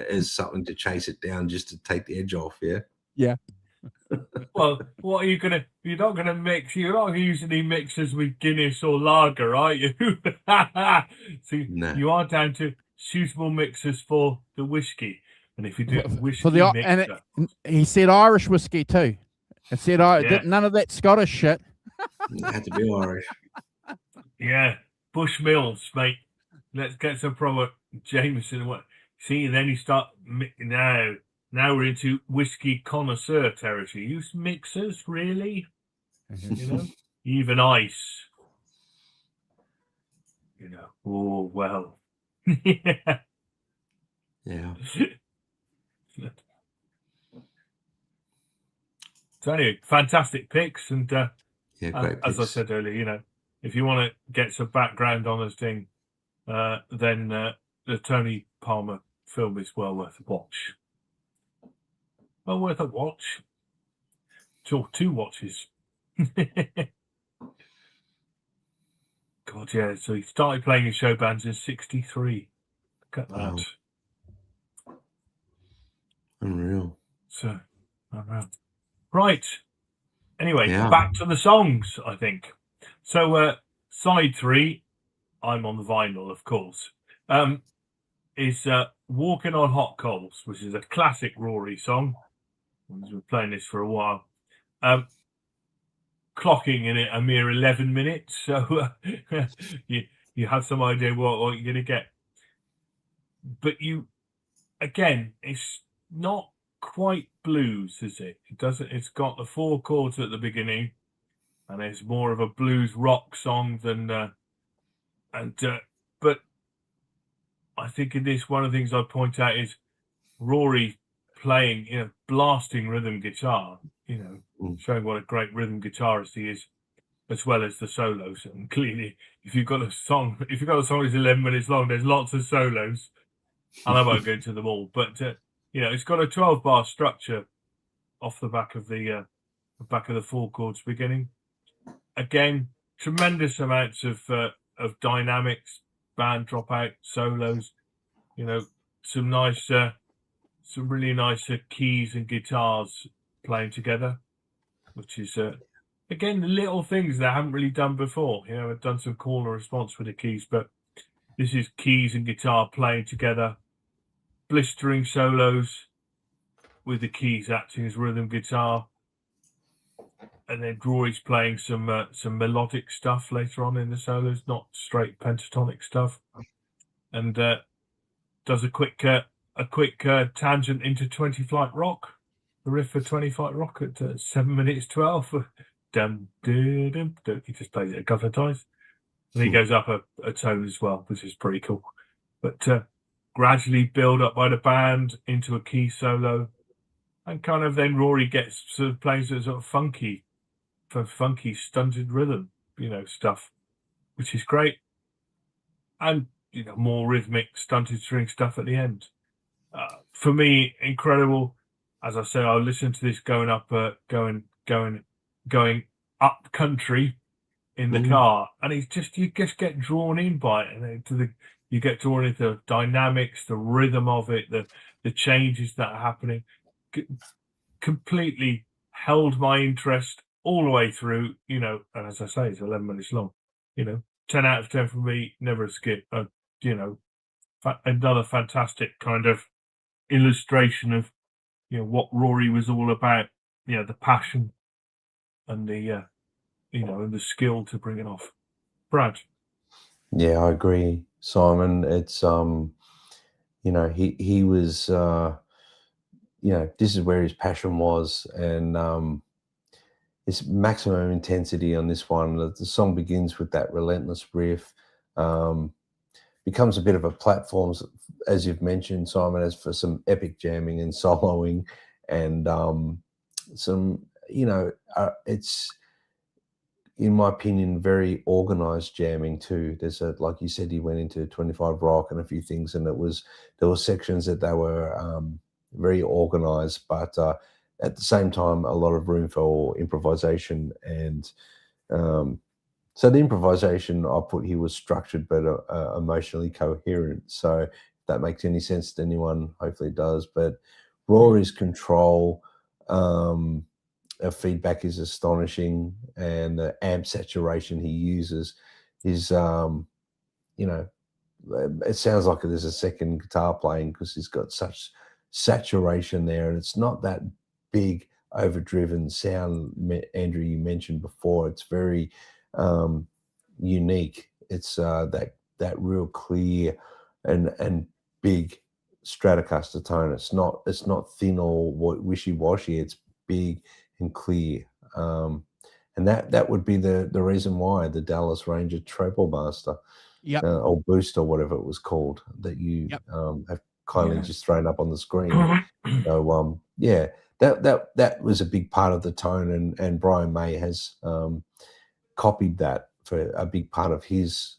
Speaker 1: as something to chase it down, just to take the edge off. Yeah.
Speaker 3: Yeah.
Speaker 2: Well, what are you gonna? You're not gonna mix. You're not usually mixers with Guinness or lager, are you? So
Speaker 1: No.
Speaker 2: you are down to suitable mixers for the whiskey. And if you do whiskey
Speaker 3: For the
Speaker 2: mixer,
Speaker 3: he said Irish whiskey too. It said I
Speaker 2: yeah,
Speaker 3: none of that Scottish shit.
Speaker 1: It had to be Irish.
Speaker 2: yeah, Bushmills, mate. Let's get some proper Jameson. What? See, then you start now. Now we're into whiskey connoisseur territory. Use mixers, really? You know, even ice. You know, oh well. Yeah.
Speaker 1: Yeah.
Speaker 2: So anyway, fantastic picks, and
Speaker 1: Yeah, great
Speaker 2: as I
Speaker 1: picks.
Speaker 2: said earlier, you know, if you want to get some background on this thing, then the Tony Palmer film is well worth a watch. Well worth a watch. Two watches. God, yeah. So he started playing in show bands in '63. Look at that.
Speaker 1: Wow. Unreal.
Speaker 2: So, right. Anyway,
Speaker 1: Yeah.
Speaker 2: back to the songs, I think. So, side 3, I'm on the vinyl, of course, is Walking on Hot Coals, which is a classic Rory song. We've been playing this for a while. Clocking in it a mere 11 minutes, so you have some idea what you're going to get. But again, it's not quite blues, is it? It's got the 4 chords at the beginning, and it's more of a blues rock song than but I think in this, one of the things I'd point out is Rory playing, blasting rhythm guitar, showing what a great rhythm guitarist he is, as well as the solos. And clearly, if you've got a song that's 11 minutes long, there's lots of solos, and I won't go into them all. But it's got a 12-bar structure off the back of the 4 chords beginning. Again, tremendous amounts of dynamics, band dropout, solos. Some really nice keys and guitars playing together, which is again the little things that I haven't really done before. I've done some call and response with the keys, but this is keys and guitar playing together, blistering solos with the keys acting as rhythm guitar, and then Rory's playing some melodic stuff later on in the solos, not straight pentatonic stuff, and does a quick tangent into 20 Flight Rock, the riff for 20 Flight Rock at 7 minutes 12. Dum, dum, dum, dum. He just plays it a couple of times, and he goes up a tone as well, which is pretty cool. But gradually build up by the band into a key solo, and kind of then Rory plays a sort of funky stunted rhythm, stuff, which is great, and more rhythmic stunted string stuff at the end. For me, incredible. As I say, I listened to this going up country in the car, and you just get drawn in by it, and you get drawn into the dynamics, the rhythm of it, the changes that are happening. Completely held my interest all the way through, and as I say, it's 11 minutes long. 10 out of 10 for me, never a skip. Another fantastic kind of illustration of what Rory was all about, the passion and the and the skill to bring it off. Brad.
Speaker 1: Yeah, I agree, Simon. It's he was this is where his passion was, and it's maximum intensity on this one. The song begins with that relentless riff, becomes a bit of a platform, as you've mentioned, Simon, as for some epic jamming and soloing, and some, it's, in my opinion, very organized jamming too. There's like you said, he went into 25 Rock and a few things, and there were sections that they were very organized, but at the same time, a lot of room for improvisation. And so the improvisation, I put, he was structured but emotionally coherent. So if that makes any sense to anyone, hopefully it does. But Rory's control, feedback is astonishing, and the amp saturation he uses is, it sounds like there's a second guitar playing because he's got such saturation there, and it's not that big overdriven sound. Andrew, you mentioned before, it's very unique. It's that real clear and big Stratocaster tone. It's not thin or wishy-washy. It's big and clear, and that would be the reason why the Dallas Ranger Treble Master, or Boost, or whatever it was called, that you have kindly just thrown up on the screen. So that was a big part of the tone, and Brian May has copied that for a big part of his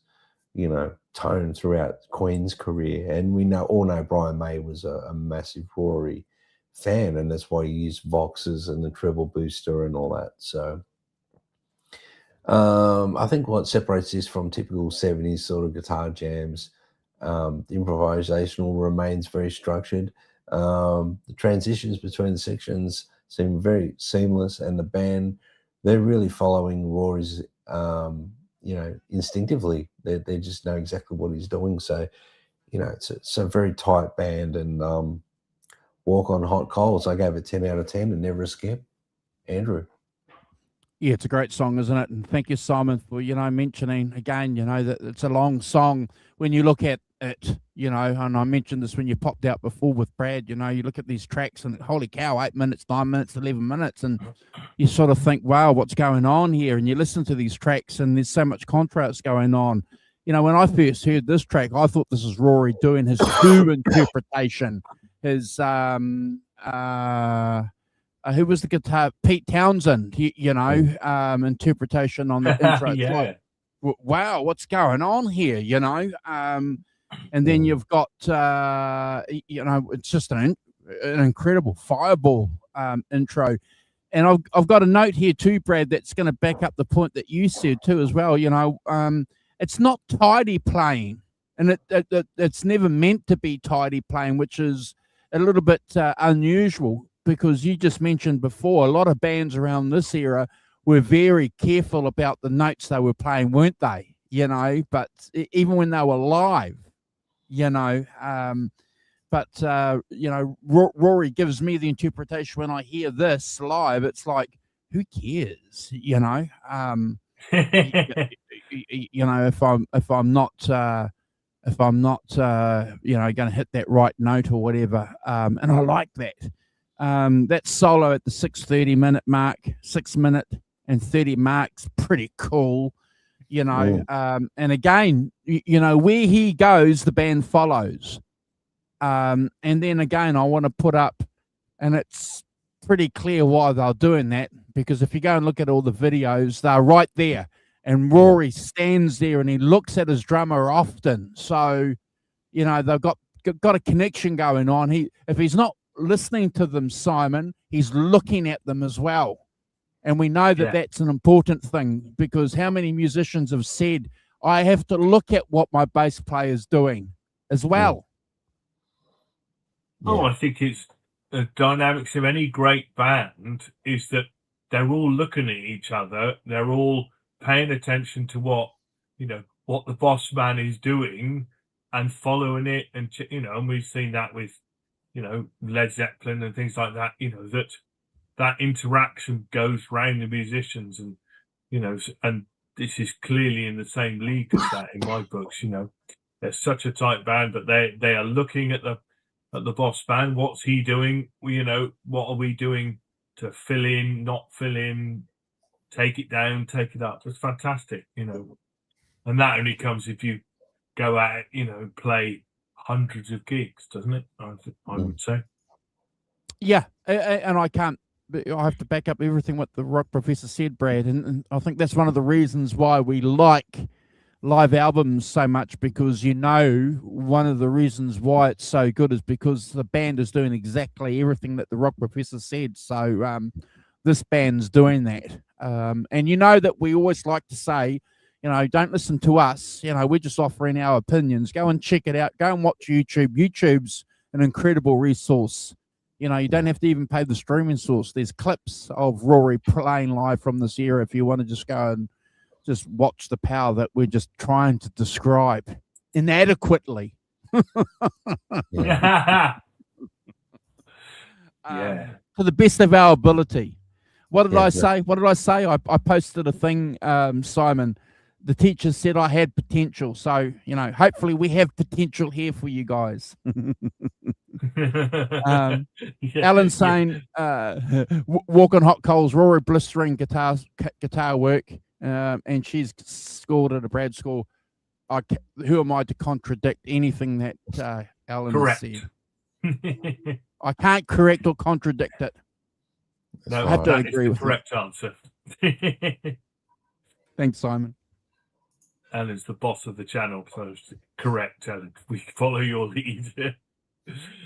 Speaker 1: tone throughout Queen's career. And we all know Brian May was a massive Rory fan, and that's why he used Voxes and the treble booster and all that. So I think what separates this from typical 70s sort of guitar jams, the improvisational remains very structured. The transitions between the sections seem very seamless, and the band, they're really following Rory's, instinctively. They just know exactly what he's doing. So, it's a very tight band, and Walk on Hot Coals, I gave it 10 out of 10 and never a skip. Andrew.
Speaker 3: Yeah, it's a great song, isn't it? And thank you, Simon, for, mentioning again, that it's a long song. When you look at it, and I mentioned this when you popped out before with Brad, you look at these tracks and holy cow, 8 minutes, 9 minutes, 11 minutes. And you sort of think, wow, what's going on here? And you listen to these tracks and there's so much contrast going on. When I first heard this track, I thought this is Rory doing his Who interpretation. His, who was the guitar? Pete Townsend, interpretation on the intro. Like, wow, what's going on here? And then you've got, it's just an incredible fireball intro. And I've got a note here too, Brad, that's going to back up the point that you said too as well. It's not tidy playing, and it's never meant to be tidy playing, which is a little bit unusual, because you just mentioned before, a lot of bands around this era were very careful about the notes they were playing, weren't they? But even when they were live, Rory gives me the interpretation when I hear this live. It's like, who cares? If I'm not going to hit that right note or whatever. And I like that. That solo at the 6:30 minute mark, 6 minute and 30 marks, pretty cool. And again, where he goes, the band follows. And then again, I want to put up, and it's pretty clear why they're doing that, because if you go and look at all the videos, they're right there. And Rory stands there and he looks at his drummer often. So, they've got a connection going on. If he's not listening to them, Simon, he's looking at them as well. And we know that that's an important thing, because how many musicians have said, I have to look at what my bass player is doing as well.
Speaker 2: I think it's the dynamics of any great band is that they're all looking at each other. They're all paying attention to what the boss man is doing and following it. And, and we've seen that with, Led Zeppelin and things like that, that interaction goes round the musicians, and, and this is clearly in the same league as that in my books. They're such a tight band, but they are looking at the boss man. What's he doing? What are we doing to fill in, not fill in, take it down, take it up? It's fantastic, and that only comes if you go out, play hundreds of gigs, doesn't it? I would say. Yeah,
Speaker 3: and I have to back up everything what the Rock Professor said, Brad, and I think that's one of the reasons why we like live albums so much, because one of the reasons why it's so good is because the band is doing exactly everything that the Rock Professor said. So this band's doing that, and that we always like to say, don't listen to us, we're just offering our opinions. Go and check it out, go and watch YouTube. YouTube's an incredible resource You know, you don't have to even pay the streaming source. There's clips of Rory playing live from this era if you want to just go and just watch the power that we're just trying to describe inadequately.
Speaker 2: Yeah.
Speaker 3: To the best of our ability. What did I
Speaker 1: Yeah.
Speaker 3: say? What did I say? I posted a thing, Simon. The teacher said I had potential. So, you know, hopefully we have potential here for you guys. Alan saying, walk on hot coals, Rory blistering guitar work, and she's scored at a Brad score. Who am I to contradict anything that Alan
Speaker 2: Correct.
Speaker 3: has said? I can't correct or contradict it.
Speaker 2: No,
Speaker 3: I have to
Speaker 2: that
Speaker 3: agree
Speaker 2: is
Speaker 3: with
Speaker 2: the correct answer.
Speaker 3: Thanks, Simon.
Speaker 2: Alan's the boss of the channel, so it's correct, Alan. We follow your lead.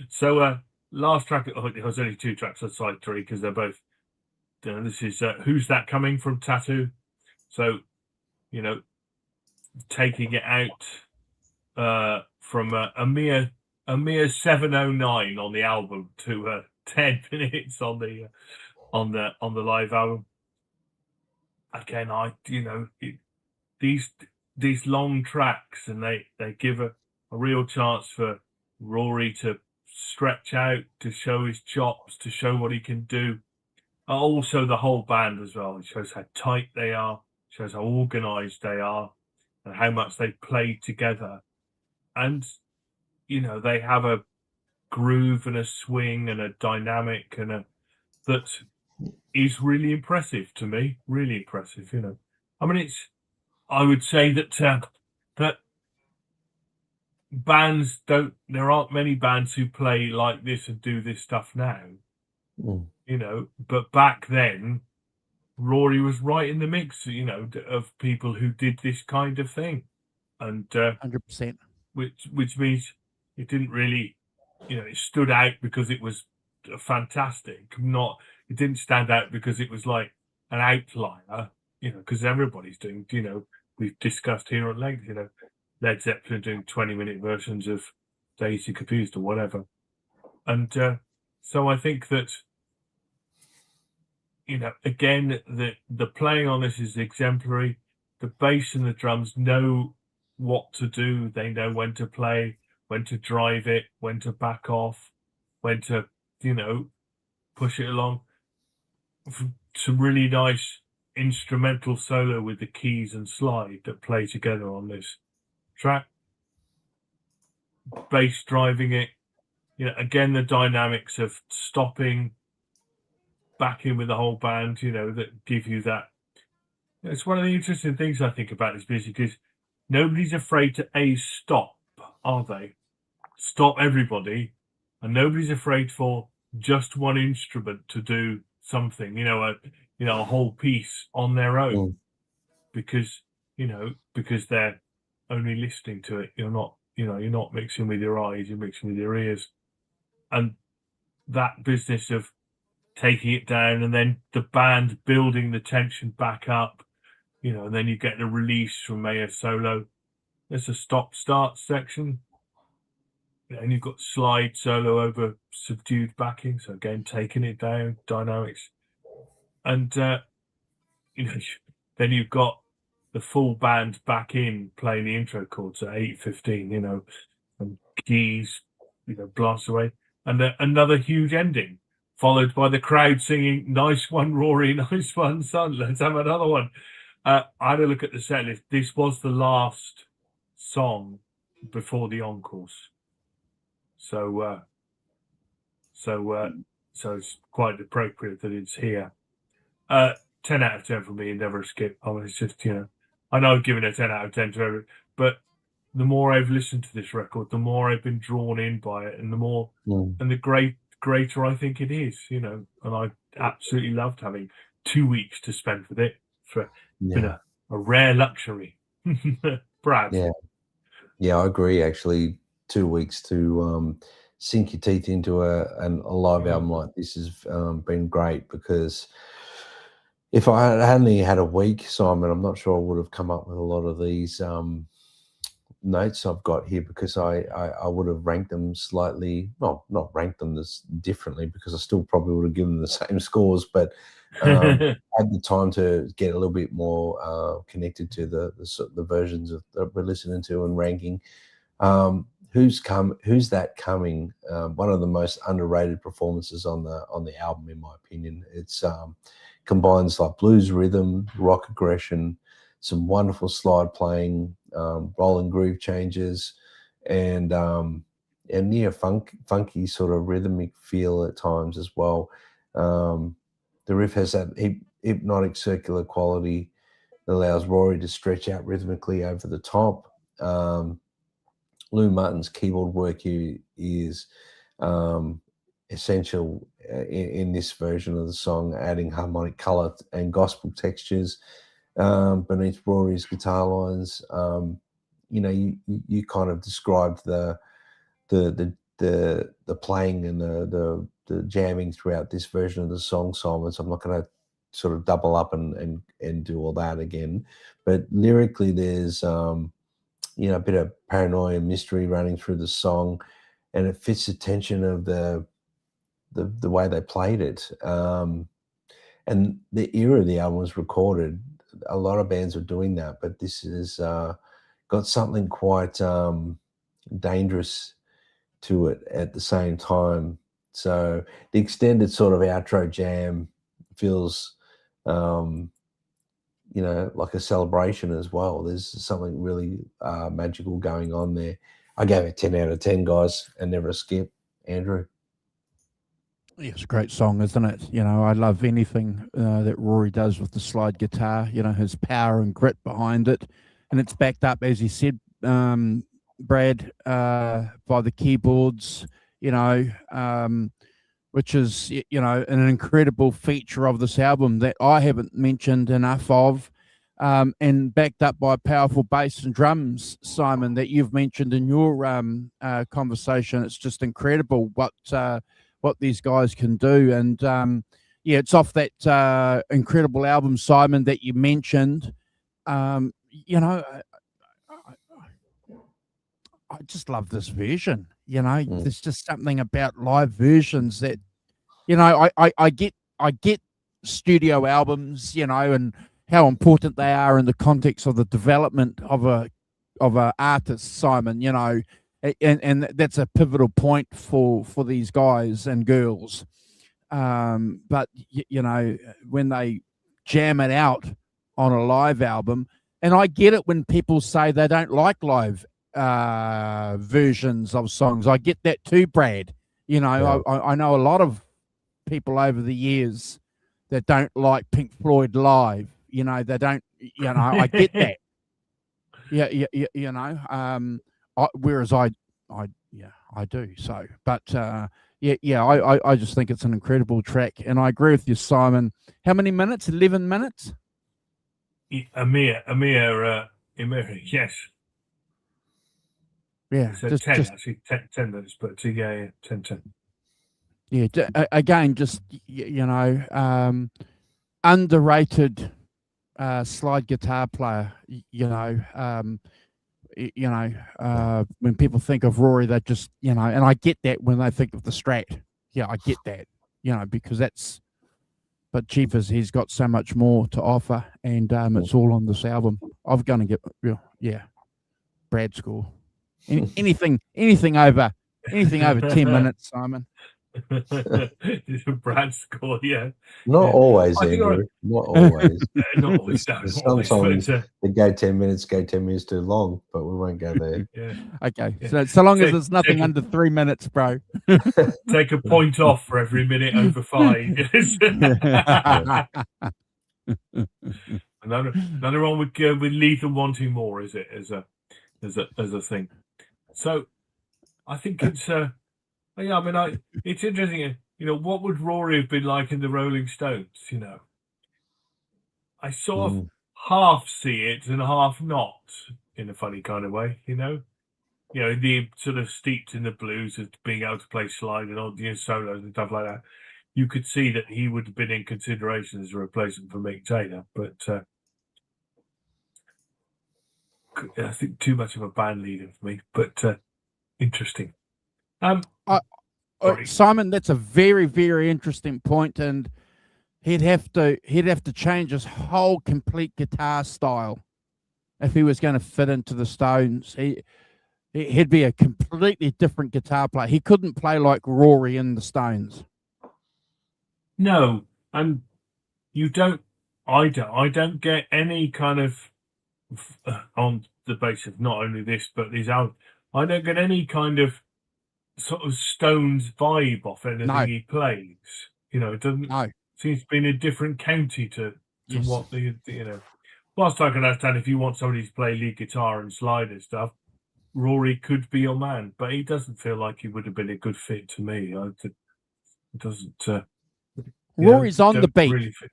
Speaker 2: So, last track, there was only 2 tracks on side 3 because they're both. This is Who's That Coming from Tattoo. So, you know, taking it out from a mere 7:09 on the album to 10 minutes on the live album. Again, these long tracks, and they give a real chance for Rory to stretch out, to show his chops, to show what he can do. Also the whole band as well. It shows how tight they are, shows how organised they are, and how much they play together. And, you know, they have a groove and a swing and a dynamic that is really impressive to me. Really impressive, you know. I mean, I would say that that bands there aren't many bands who play like this and do this stuff now. You know, but back then, Rory was right in the mix, you know, of people who did this kind of thing. And
Speaker 3: 100%.
Speaker 2: Which means it didn't really, you know, it stood out because it was fantastic. It didn't stand out because it was like an outlier, you know, because everybody's doing, you know, we've discussed here at length, you know, Led Zeppelin doing 20-minute versions of Daisy Confused or whatever. And so I think that, you know, again, the playing on this is exemplary. The bass and the drums know what to do. They know when to play, when to drive it, when to back off, when to, you know, push it along. Some really nice instrumental solo with the keys and slide that play together on this track. Bass driving it. You know, again, the dynamics of stopping, back in with the whole band, you know, that give you that. It's one of the interesting things I think about this music is nobody's afraid to stop, are they? Stop everybody, and nobody's afraid for just one instrument to do something, you know, a whole piece on their own, because they're only listening to it. You're not mixing with your eyes, you're mixing with your ears, and that business of taking it down and then the band building the tension back up, you know, and then you get the release from Mayor's solo. There's a stop-start section, and you've got slide solo over subdued backing. So again, taking it down, dynamics, and you know, then you've got the full band back in playing the intro chords at 8:15, you know, and keys, you know, blast away, and another huge ending, followed by the crowd singing, "Nice one, Rory, nice one, son, let's have another one." I had a look at the set list. This was the last song before the encores. So it's quite appropriate that it's here. 10 out of 10 for me, and never a skip. I mean, it's just, you know, I know I've given a 10 out of 10 to every, but the more I've listened to this record, the more I've been drawn in by it, and the more, and the greater I think it is, you know, and I absolutely loved having 2 weeks to spend with it. For been a rare luxury. Brad.
Speaker 1: Yeah, I agree. Actually, 2 weeks to sink your teeth into a live album like this has been great, because if I had only had a week, Simon, I'm not sure I would have come up with a lot of these notes I've got here because I would have ranked them slightly, not ranked them this differently because I still probably would have given them the same scores, but had the time to get a little bit more connected to the versions of that we're listening to and ranking. Who's that coming? One of the most underrated performances on the album, in my opinion. It's combines like blues rhythm, rock aggression, some wonderful slide playing, rolling groove changes, and funky sort of rhythmic feel at times as well. The riff has that hypnotic circular quality that allows Rory to stretch out rhythmically over the top. Lou Martin's keyboard work here is essential in this version of the song, adding harmonic color and gospel textures beneath Rory's guitar lines. You kind of described the playing and the jamming throughout this version of the song, Simon. So I'm not going to sort of double up and do all that again. But lyrically, there's a bit of paranoia and mystery running through the song, and it fits the tension of the way they played it. And the era the album was recorded, a lot of bands are doing that, but this has got something quite dangerous to it at the same time. So the extended sort of outro jam feels like a celebration as well. There's something really magical going on there. I gave it 10 out of 10, guys, and never a skip. Andrew?
Speaker 3: Yeah, it's a great song, isn't it? I love anything that Rory does with the slide guitar, his power and grit behind it. And it's backed up, as you said, Brad, by the keyboards, which is, an incredible feature of this album that I haven't mentioned enough of, and backed up by powerful bass and drums, Simon, that you've mentioned in your conversation. It's just incredible what these guys can do. And it's off that incredible album, Simon, that you mentioned. I just love this version. There's just something about live versions that, I get studio albums, and how important they are in the context of the development of a artist, Simon, and that's a pivotal point for these guys and girls. But when they jam it out on a live album, and I get it when people say they don't like live versions of songs. I get that too, Brad.
Speaker 1: Yeah.
Speaker 3: I know a lot of people over the years that don't like Pink Floyd live. They don't. I get that. Whereas I do. So, but I just think it's an incredible track, and I agree with you, Simon. How many minutes? 11 minutes.
Speaker 2: Amir, yes.
Speaker 3: Yeah,
Speaker 2: so 10 actually, 10 minutes, but 10.
Speaker 3: Yeah, again, just underrated slide guitar player. When people think of Rory, they just and I get that when they think of the Strat. Yeah, I get that. Because that's. But Jeepers, he's got so much more to offer, and it's all on this album. I'm going to get Brad score. Anything over 10 minutes, Simon.
Speaker 2: Brad score, yeah.
Speaker 1: Not always, Andrew. Not always.
Speaker 2: Not always.
Speaker 1: Sometimes they go 10 minutes too long, but we won't go there.
Speaker 2: Yeah.
Speaker 3: Okay. Yeah. So long as it's nothing under 3 minutes, bro.
Speaker 2: Take a point off for every minute over 5. Nothing wrong with Lethal wanting more, is it? As a thing. So I think it's it's interesting. What would Rory have been like in the Rolling Stones? I sort of half see it and half not, in a funny kind of way. The sort of steeped in the blues of being able to play slide and all the solos and stuff like that. You could see that he would have been in consideration as a replacement for Mick Taylor, but I think too much of a band leader for me, but interesting.
Speaker 3: Simon, that's a very, very interesting point, and he'd have to change his whole complete guitar style if he was going to fit into the Stones. He'd be a completely different guitar player. He couldn't play like Rory in the Stones.
Speaker 2: No, and I don't get any kind of on the basis of not only this but these albums. I don't get any kind of sort of Stones vibe off anything he plays. It doesn't seems to be in a different county to what the Whilst I can understand if you want somebody to play lead guitar and slide and stuff, Rory could be your man, but he doesn't feel like he would have been a good fit to me. It doesn't.
Speaker 3: Rory's on the beat,
Speaker 2: really fit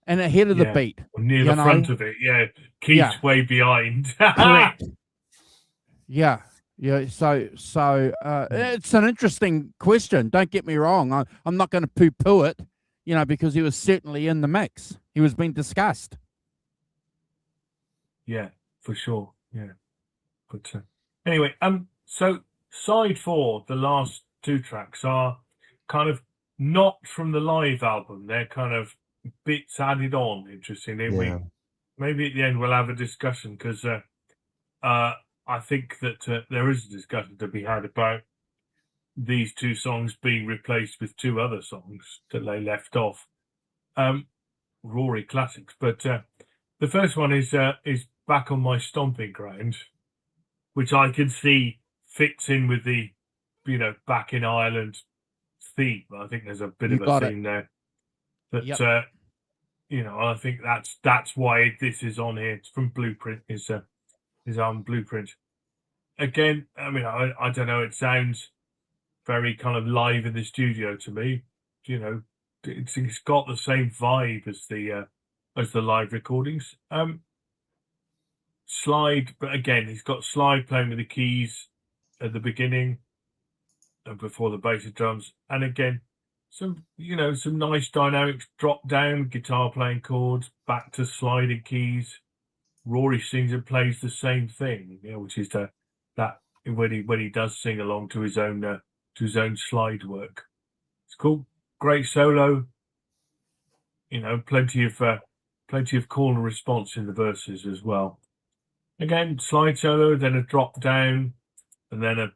Speaker 3: and ahead of the beat,
Speaker 2: near the front of it. Yeah, Keith's way behind.
Speaker 3: Correct. Yeah. So it's an interesting question. Don't get me wrong. I'm not going to poo-poo it, because he was certainly in the mix. He was being discussed.
Speaker 2: Yeah, for sure. Yeah, but anyway, so side 4, the last 2 tracks are kind of not from the live album. They're kind of bits added on. Interestingly, maybe at the end we'll have a discussion because I think that there is a discussion to be had about these 2 songs being replaced with 2 other songs that they left off, Rory classics. But the first one is Back on My Stomping Ground, which I can see fits in with the Back in Ireland theme. I think there's a bit of a theme there that I think that's why this is on here. It's from Blueprint. Is on Blueprint. Again, I mean, I don't know. It sounds very kind of live in the studio to me. It's got the same vibe as the live recordings. Slide, but again, he's got Slide playing with the keys at the beginning and before the bass and drums, and again, some nice dynamics, drop down guitar playing chords, back to sliding keys. Rory sings and plays the same thing, which is that when he does sing along to his own slide work. It's cool, great solo. Plenty of call and response in the verses as well. Again, slide solo, then a drop down, and then a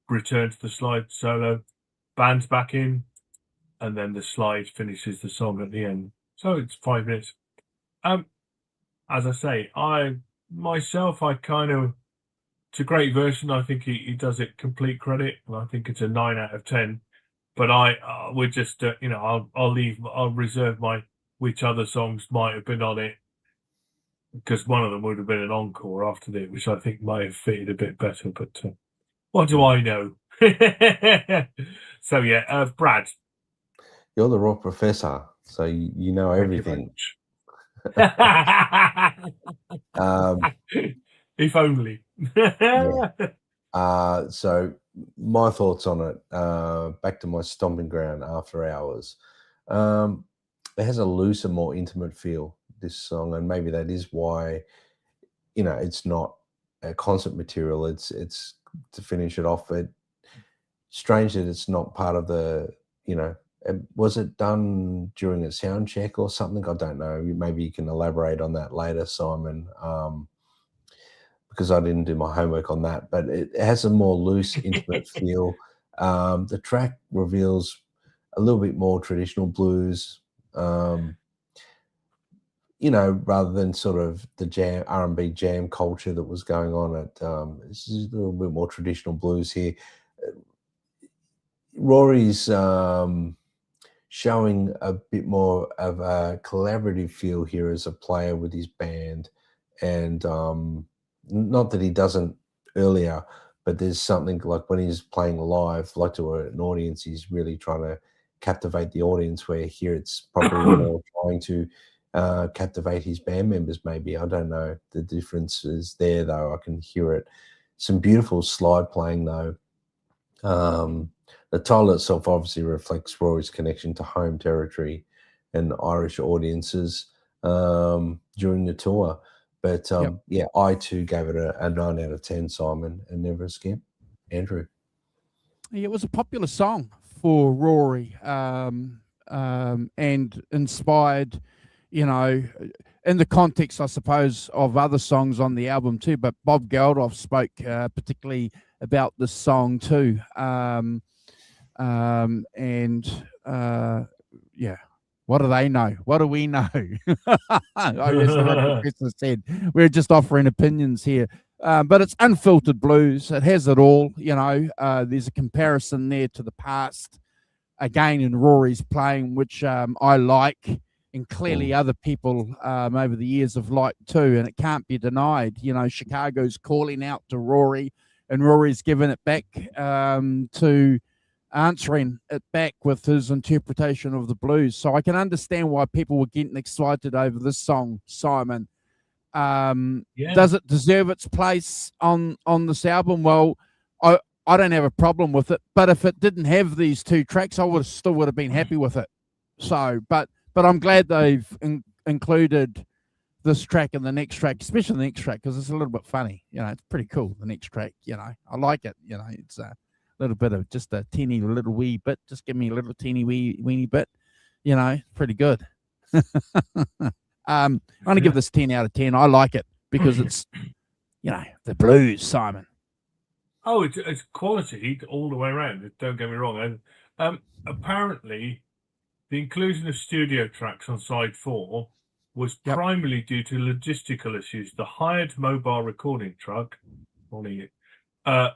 Speaker 2: return to the slide solo. Band's back in, and then the slide finishes the song at the end. So it's 5 minutes. As I say, it's a great version. I think he does it complete credit, and I think it's a 9 out of 10. But we're just, I'll reserve my which other songs might have been on it, because one of them would have been an encore after it, which I think might have fitted a bit better. But what do I know? So yeah, Brad,
Speaker 1: you're the rock professor, so you know everything.
Speaker 2: If only.
Speaker 1: So my thoughts on it, Back to My Stomping Ground, After Hours. It has a looser, more intimate feel, this song, and maybe that is why it's not a concert material. It's to finish it off. Strange that it's not part of the was it done during a sound check or something? I don't know. Maybe you can elaborate on that later, Simon, because I didn't do my homework on that. But it has a more loose, intimate feel. The track reveals a little bit more traditional blues, rather than sort of the R&B jam culture that was going on at. This is a little bit more traditional blues here. Rory's showing a bit more of a collaborative feel here as a player with his band, and not that he doesn't earlier, but there's something like when he's playing live, like to an audience, he's really trying to captivate the audience, where here it's probably more trying to captivate his band members. Maybe, I don't know. The difference is there, though. I can hear it. Some beautiful slide playing, though. The title itself obviously reflects Rory's connection to home territory and Irish audiences during the tour. But yeah, I too gave it a 9 out of 10, Simon, and never a skimp. Andrew.
Speaker 3: Yeah, it was a popular song for Rory, and inspired, you know, in the context, I suppose, of other songs on the album too. But Bob Geldof spoke particularly about this song too. Yeah, what do they know? What do we know? As the professor said, we're just offering opinions here. But it's unfiltered blues. It has it all, you know. There's a comparison there to the past, again, in Rory's playing, which I like, and clearly other people over the years have liked too, and it can't be denied. You know, Chicago's calling out to Rory, and Rory's giving it back to answering it back with his interpretation of the blues. So I can understand why people were getting excited over this song, Simon. Does it deserve its place on this album? Well, I don't have a problem with it, but if it didn't have these two tracks, I would have been happy with it. So, but I'm glad they've included this track and the next track, especially the next track, because it's a little bit funny. You know, it's pretty cool. The next track, you know, I like it. You know, it's a little bit of just a teeny little wee bit. Just give me a little teeny weeny bit. You know, pretty good. I'm going to give this 10 out of 10. I like it because it's, you know, the blues, Simon.
Speaker 2: Oh, it's quality all the way around. Don't get me wrong. And apparently, the inclusion of studio tracks on side 4 was primarily due to logistical issues. The hired mobile recording truck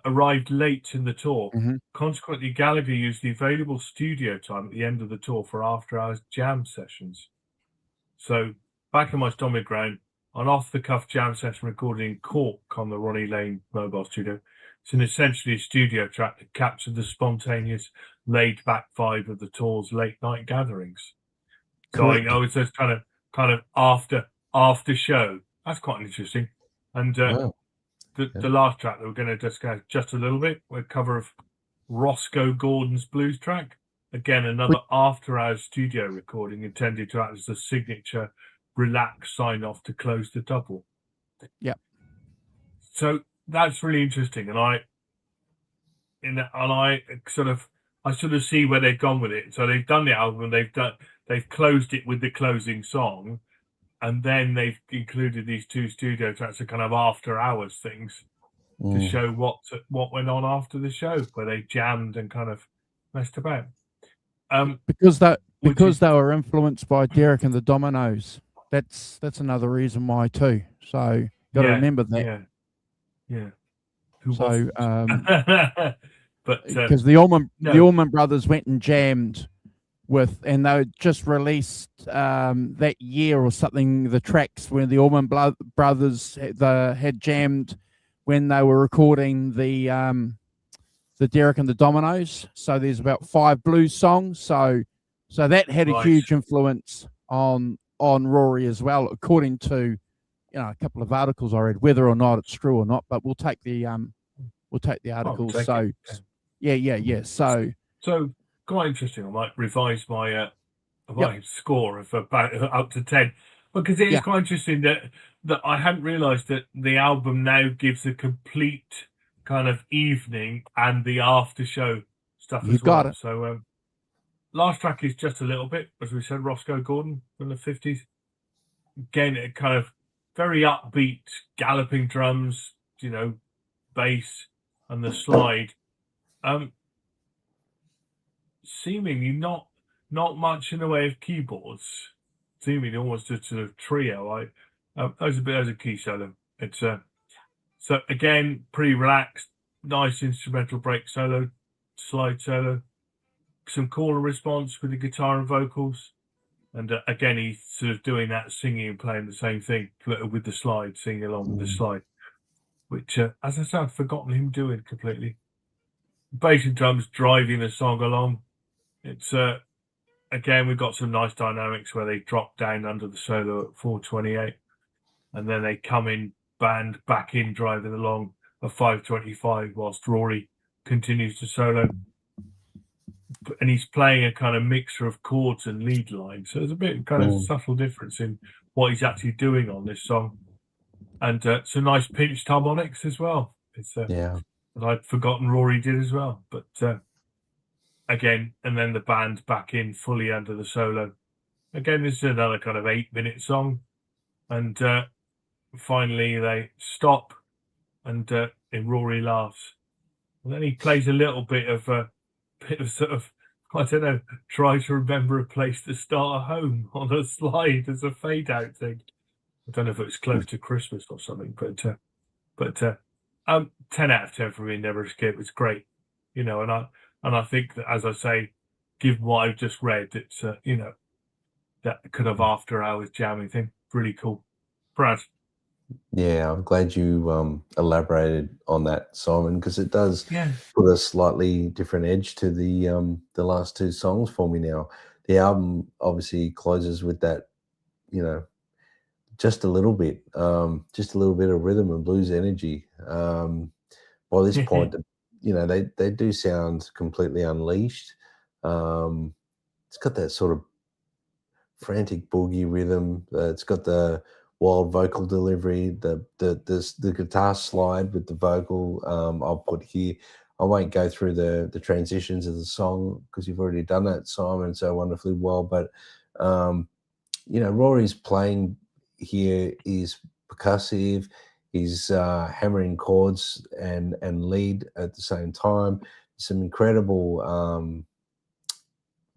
Speaker 2: arrived late in the tour. Consequently, Gallagher used the available studio time at the end of the tour for after-hours jam sessions. So, back in my stomach ground, an off-the-cuff jam session recorded in Cork on the Ronnie Lane mobile studio. It's essentially a studio track that captured the spontaneous, laid-back vibe of the tour's late-night gatherings. So I know it's just kind of after show. That's quite interesting. And the last track that we're going to discuss just a little bit, a cover of Roscoe Gordon's blues track. Again, another after-hours studio recording intended to act as the signature relaxed sign-off to close the double.
Speaker 3: Yeah.
Speaker 2: So that's really interesting, and I sort of see where they've gone with it. So they've done the album, they've closed it with the closing song, and then they've included these two studio tracks, are kind of after-hours things to show what went on after the show, where they jammed and kind of messed about.
Speaker 3: Because they were influenced by Derek and the Dominoes. That's another reason why too. So got to remember that.
Speaker 2: Yeah.
Speaker 3: But because the Allman Brothers went and jammed with, and they just released that year or something, the tracks where the Allman Brothers had jammed when they were recording the Derek and the Dominoes. So there's about 5 blues songs. So that had a huge influence on Rory as well, according to, you know, a couple of articles I read. Whether or not it's true or not, but we'll take the articles.
Speaker 2: So quite interesting. I might revise my score of about up to 10, because it is quite interesting that I hadn't realised that the album now gives a complete kind of evening and the after show stuff as well.
Speaker 3: Got it.
Speaker 2: So last track is just a little bit, as we said, Roscoe Gordon from the 50s. Again, it kind of very upbeat, galloping drums, you know, bass and the slide. Seemingly not much in the way of keyboards. Seemingly almost a sort of trio. As a key solo. It's so again, pretty relaxed, nice instrumental break solo, slide solo, some caller response with the guitar and vocals, and again he's sort of doing that, singing and playing the same thing with the slide, singing along with the slide, which as I said, I've forgotten him doing completely. Bass and drums driving the song along. It's again, we've got some nice dynamics where they drop down under the solo at 4:28, and then they come in band back in driving along at 5:25 whilst Rory continues to solo, and he's playing a kind of mixture of chords and lead lines, so there's a bit of kind of subtle difference in what he's actually doing on this song. and some nice pinched harmonics as well. It's
Speaker 1: Yeah.
Speaker 2: that I'd forgotten Rory did as well. But again, and then the band back in fully under the solo. Again, this is another kind of 8-minute song, and finally they stop, and Rory laughs, and then he plays a little bit of sort of, I don't know, try to remember a place to start a home on a slide as a fade out thing. I don't know if it was close to Christmas or something, but 10 out of 10 for me. Never Escape. It's great, you know, and I think that, as I say, given what I've just read, it's you know, that kind of after hours jamming thing, really cool. Brad.
Speaker 1: Yeah, I'm glad you elaborated on that, Simon, because it does
Speaker 2: Yeah.
Speaker 1: put a slightly different edge to the last two songs for me now. The album obviously closes with that, you know, just a little bit of rhythm and blues energy. By this point, you know, they do sound completely unleashed. It's got that sort of frantic boogie rhythm. It's got the wild vocal delivery, the guitar slide with the vocal. I'll put here. I won't go through the transitions of the song because you've already done that, Simon, so wonderfully well. But you know, Rory's playing here is percussive. He's hammering chords and lead at the same time. Some incredible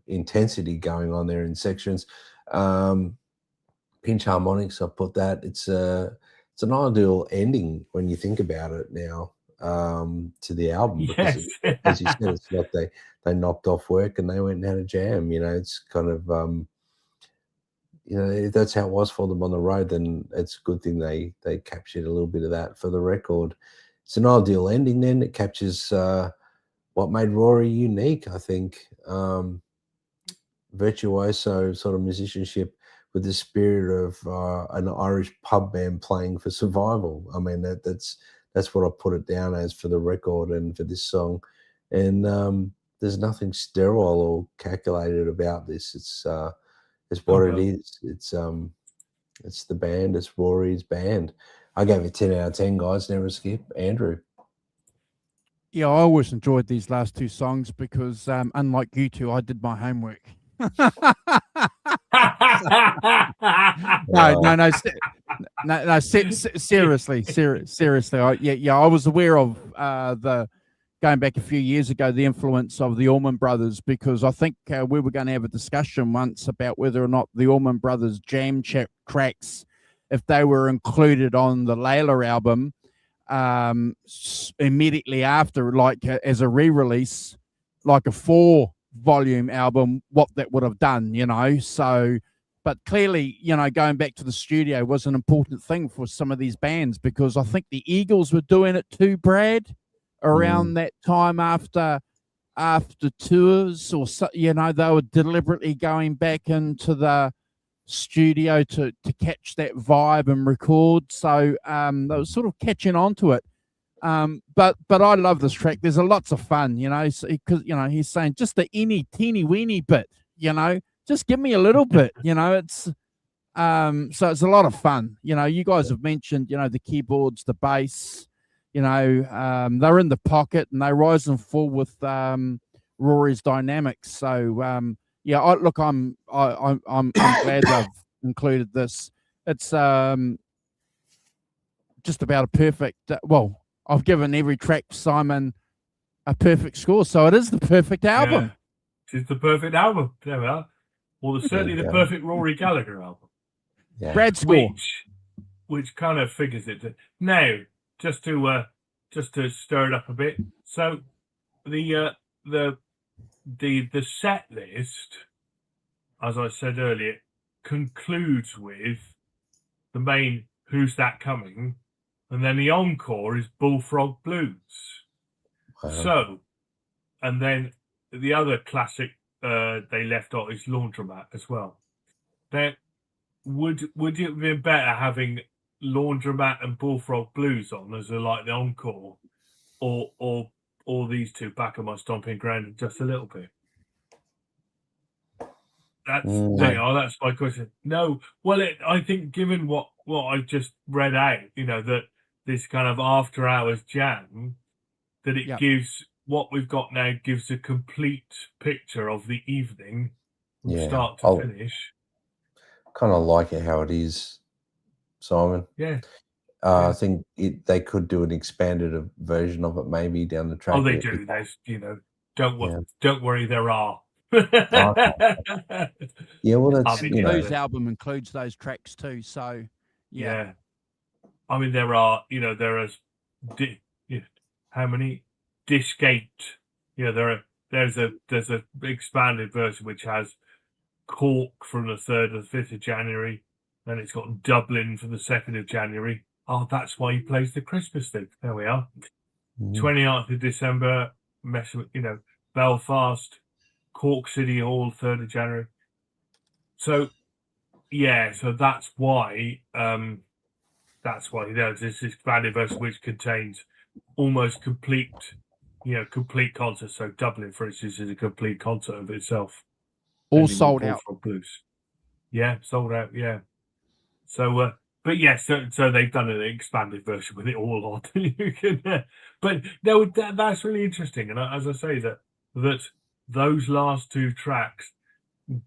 Speaker 1: intensity going on there in sections. Pinch harmonics, I've put that. It's an ideal ending when you think about it now to the album because, as you said, it's like they knocked off work and they went and had a jam. You know, it's kind of you know, if that's how it was for them on the road, then it's a good thing they captured a little bit of that for the record. It's an ideal ending. Then it captures what made Rory unique, I think. Virtuoso sort of musicianship with the spirit of an Irish pub band playing for survival. I mean, that's what I put it down as for the record and for this song. And there's nothing sterile or calculated about this. It's what it is. It's the band. It's Rory's band. I gave it 10 out of 10, guys. Never skip. Andrew.
Speaker 3: Yeah, I always enjoyed these last two songs because, unlike you two, I did my homework. Seriously. I was aware of going back a few years ago, the influence of the Allman Brothers, because I think we were going to have a discussion once about whether or not the Allman Brothers jam tracks, if they were included on the Layla album immediately after, like as a re-release, like a 4-volume album, what that would have done, you know. So, but clearly, you know, going back to the studio was an important thing for some of these bands, because I think the Eagles were doing it too, Brad, around that time after tours, or so, you know, they were deliberately going back into the studio to catch that vibe and record. So they were sort of catching on to it. But I love this track. There's lots of fun, you know, because, you know, he's saying just the teeny weeny bit, you know, just give me a little bit, you know. It's so it's a lot of fun. You know, you guys have mentioned, you know, the keyboards, the bass, you know, they're in the pocket and they rise and fall with Rory's dynamics. So yeah, I'm glad they've included this. It's just about a perfect. Well, I've given every track, Simon, a perfect score, so it is the perfect album.
Speaker 2: Yeah, it's the perfect album. There we are. Well, it's certainly the perfect Rory Gallagher album.
Speaker 3: Yeah. Brad score,
Speaker 2: which kind of figures it. Now, just to stir it up a bit. So, the set list, as I said earlier, concludes with the main "Who's That Coming," and then the encore is Bullfrog Blues. Wow. So, and then the other classic they left out is Laundromat as well. Now, would it have been better having Laundromat and Bullfrog Blues on as the encore, or these two back on my stomping ground just a little bit? That's my question. No, well, I think given what what I just read out, that this kind of after hours jam, that it gives what we've got now gives a complete picture of the evening from start to finish.
Speaker 4: Kind of like it how it is, Simon.
Speaker 2: Yeah.
Speaker 4: I think they could do an expanded version of it maybe down the track.
Speaker 2: Oh, they do. There's, don't worry, there are.
Speaker 4: Yeah, well, that's
Speaker 3: Blues album includes those tracks too. So
Speaker 2: yeah. I mean, there are. There is. How many? Dishgate. There's a expanded version which has Cork from the 3rd and 5th of January, and it's got Dublin from the 2nd of January. Oh, that's why he plays the Christmas thing. There we are. 29th of December, Belfast, Cork City Hall, 3rd of January. So, so that's why there's this expanded version which contains almost complete concerts. So Dublin, for instance, is a complete concert of itself.
Speaker 3: All sold out.
Speaker 2: Blues. Yeah, sold out. Yeah. So, but yes, so they've done an expanded version with it all on. But no, that's really interesting. And as I say, that those last two tracks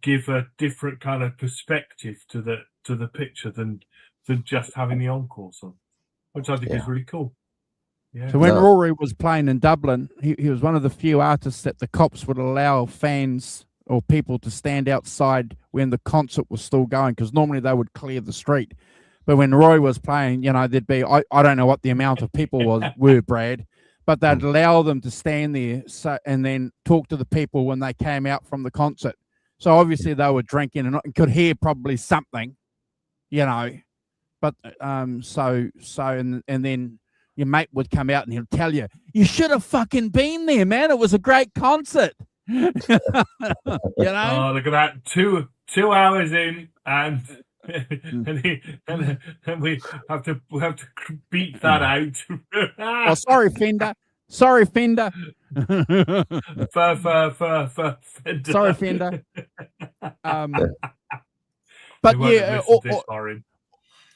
Speaker 2: give a different kind of perspective to the picture than just having the encore song, which I think is really cool. Yeah.
Speaker 3: So when Rory was playing in Dublin, he was one of the few artists that the cops would allow fans or people to stand outside when the concert was still going, because normally they would clear the street. But when Roy was playing, there'd be, I don't know what the amount of people were, Brad, but they'd allow them to stand there and then talk to the people when they came out from the concert. So obviously they were drinking and could hear probably something, But and then your mate would come out and he'll tell you, you should have fucking been there, man. It was a great concert.
Speaker 2: Oh, look at that. Two hours in and we have to beat that out.
Speaker 3: Oh, sorry, Fender. Sorry, Fender.
Speaker 2: Fender.
Speaker 3: Sorry, Fender. But yeah,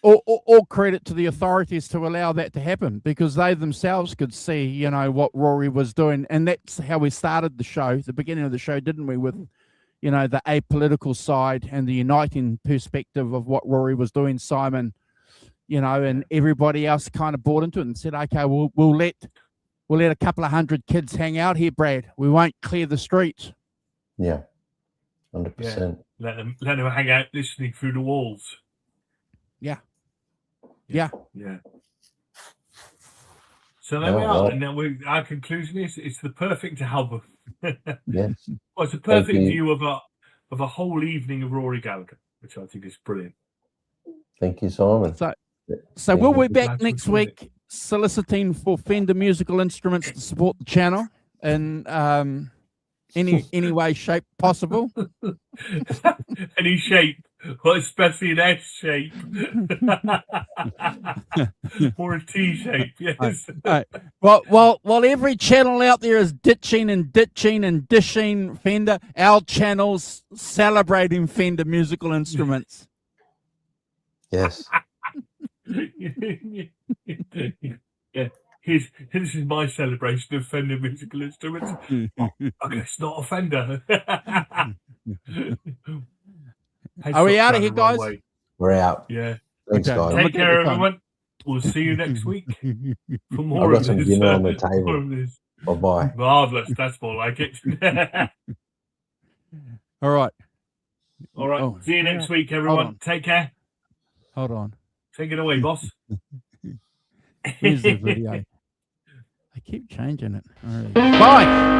Speaker 3: all credit to the authorities to allow that to happen, because they themselves could see, what Rory was doing. And that's how we started the show, the beginning of the show, didn't we? With, the apolitical side and the uniting perspective of what Rory was doing, Simon, and everybody else kind of bought into it and said, okay, we'll let a couple of 100 kids hang out here, Brad. We won't clear the streets.
Speaker 4: Yeah, 100%.
Speaker 2: Let them hang out listening through the walls.
Speaker 3: Yeah.
Speaker 2: So there we are. And then our conclusion is it's the perfect album.
Speaker 4: Yes.
Speaker 2: Well, it's a perfect view of a whole evening of Rory Gallagher, which I think is brilliant.
Speaker 4: Thank you, Simon.
Speaker 3: So we'll be back next week soliciting for Fender musical instruments to support the channel in any way, shape possible.
Speaker 2: Any shape. Well, especially an S shape or a T shape. Yes.
Speaker 3: Right. While every channel out there is ditching and dishing Fender, our channel's celebrating Fender musical instruments.
Speaker 4: Yes.
Speaker 2: Yeah. This is my celebration of Fender musical instruments. Okay, it's not a Fender.
Speaker 3: Are we out of here, guys?
Speaker 4: We're out.
Speaker 2: Yeah.
Speaker 4: Thanks, guys.
Speaker 2: Take care, everyone. We'll see you next week for more
Speaker 4: I've got some dinner on the table. Bye-bye.
Speaker 2: Marvellous. That's more like it.
Speaker 3: All right.
Speaker 2: All right. See you next week, everyone. Take care.
Speaker 3: Hold on.
Speaker 2: Take it away, boss.
Speaker 3: Here's the video. I keep changing it. All right. Bye.